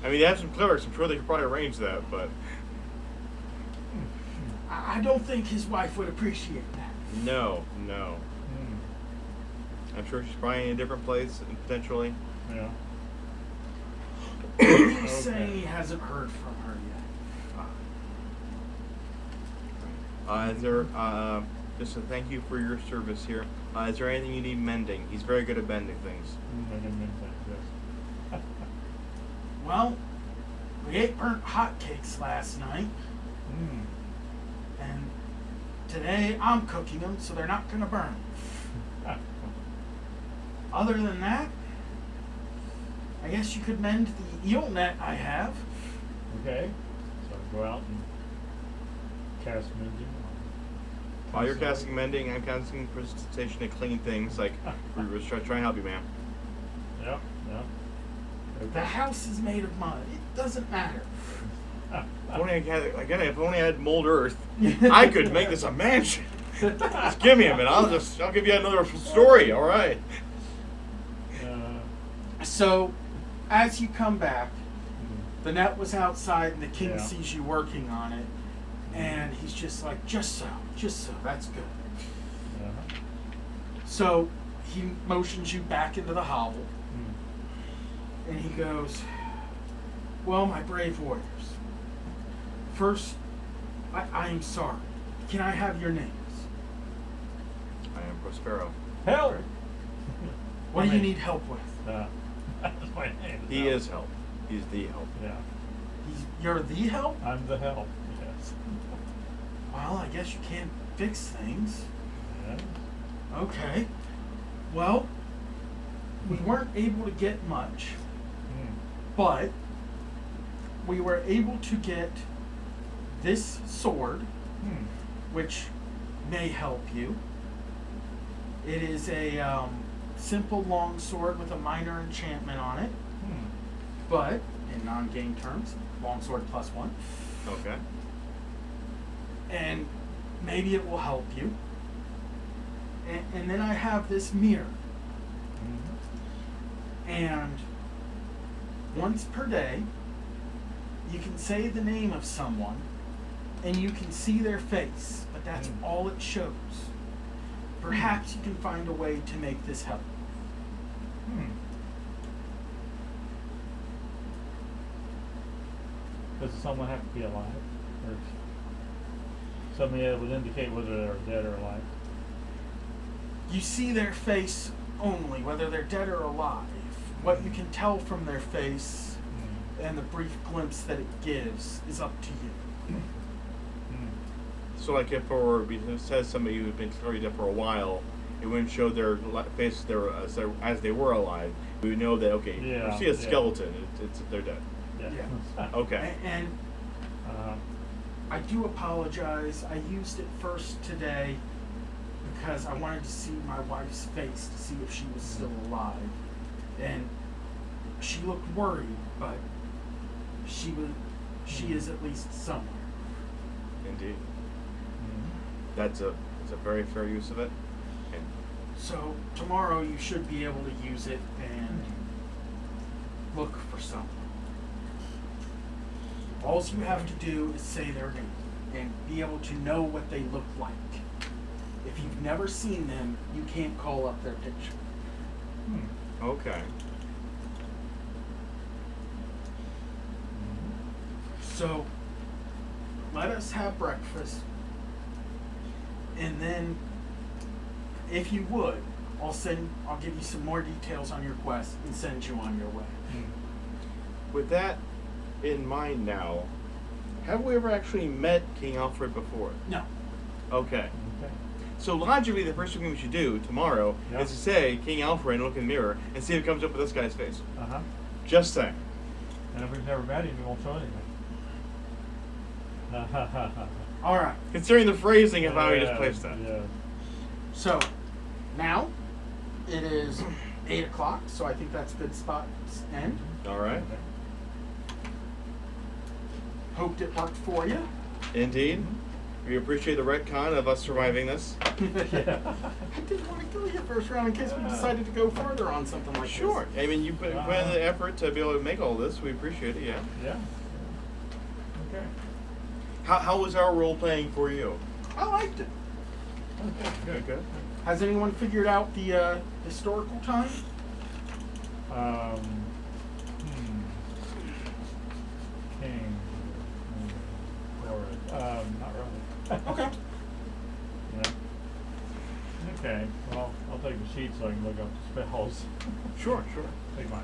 I mean, they have some clerics. I'm sure they could probably arrange that, but I don't think his wife would appreciate that. no. Hmm. I'm sure she's probably in a different place, potentially. Yeah. He's saying he hasn't heard from her yet. Is there, just a thank you for your service here. Is there anything you need mending? He's very good at mending things. I can make that, yes. Well, we ate burnt hotcakes last night, Hmm. and today I'm cooking them so they're not going to burn. Other than that, I guess you could mend the eel net I have. Okay. So go out and cast mending. While you're casting mending, I'm casting precipitation to clean things. Like, we're just trying to help you, man. Yeah, yeah. The house is made of mud. It doesn't matter. If only I had, again, if only I had mold earth, I could make this a mansion. Just give me a minute. I'll give you another story. All right. So, as you come back, the net was outside and the king Yeah. sees you working on it, and he's just like, just so, that's good. Uh-huh. So, he motions you back into the hovel, Hmm. and he goes, well, my brave warriors, first, I am sorry. Can I have your names? I am Prospero. Help! What do you need help with? That's my name. He is help. He's the help. Yeah. You're the help? I'm the help. Yes. Well, I guess you can't fix things. Yes. Okay. Well, we weren't able to get much, Hmm. but we were able to get this sword, Hmm. which may help you. It is a simple long sword with a minor enchantment on it, Hmm. but in non-game terms, long sword +1. Okay. And maybe it will help you. And then I have this mirror. Mhm. And once per day, you can say the name of someone and you can see their face, but that's Mm. all it shows. Perhaps you can find a way to make this help. Hmm. Does someone have to be alive? Or something that would indicate whether they're dead or alive? You see their face only, whether they're dead or alive. What you can tell from their face Hmm. and the brief glimpse that it gives is up to you. Hmm. So, like, if it says somebody who's been clearly dead for a while, it wouldn't show their face as they were alive. We would know that, okay, Yeah, you see a yeah. skeleton, they're dead. Yeah. Okay. And Uh, I do apologize. I used it first today because I wanted to see my wife's face to see if she was still alive. And she looked worried, but she is at least somewhere. Indeed. mhm. That's a very fair use of it. And So tomorrow you should be able to use it and look for someone. All you have to do is say their name and be able to know what they look like. If you've never seen them, you can't call up their picture. Hmm. okay. So let us have breakfast, and then if you would, I'll give you some more details on your quest and send you on your way. With that in mind now, have we ever actually met King Alfred before? No. Okay. Okay. So logically, the first thing we should do tomorrow Yeah. is to say King Alfred and look in the mirror and see if it comes up with this guy's face. Uh-huh. Just saying. And if we've never met him, he won't show anything. Ha ha ha ha. All right. Considering the phrasing of how he just Yeah, placed that. Yeah. So now it is 8 o'clock, so I think that's a good spot to end. All right. Okay. Hoped it worked for you. Indeed. We appreciate the retcon of us surviving this. I didn't want to kill you first round in case we decided to go further on something like Sure. this. I mean, you put in the effort to be able to make all this. We appreciate it, yeah. Yeah. Okay. How was our role playing for you? I liked it. Okay. Good. Good. Has anyone figured out the historical time? King. Not really. Okay. Yeah. Okay. Well, I'll take the sheet so I can look up the spells. Sure. Take my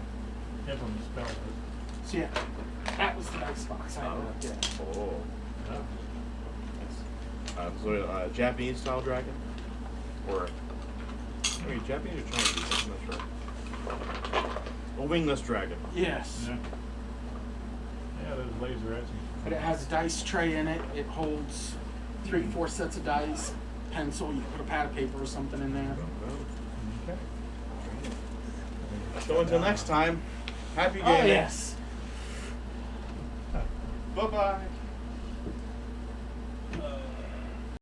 implement spell list. So yeah, that was the dice box I ended up getting. Oh. Yeah. So, Japanese style dragon? Or, I mean, Japanese or Chinese? I'm not sure. A wingless dragon. Yes. Yeah. Yeah, those laser etchings. But it has a dice tray in it. It holds 3-4 sets of dice, pencil. You can put a pad of paper or something in there. Okay. So until next time, happy Oh gaming. yes. Bye-bye.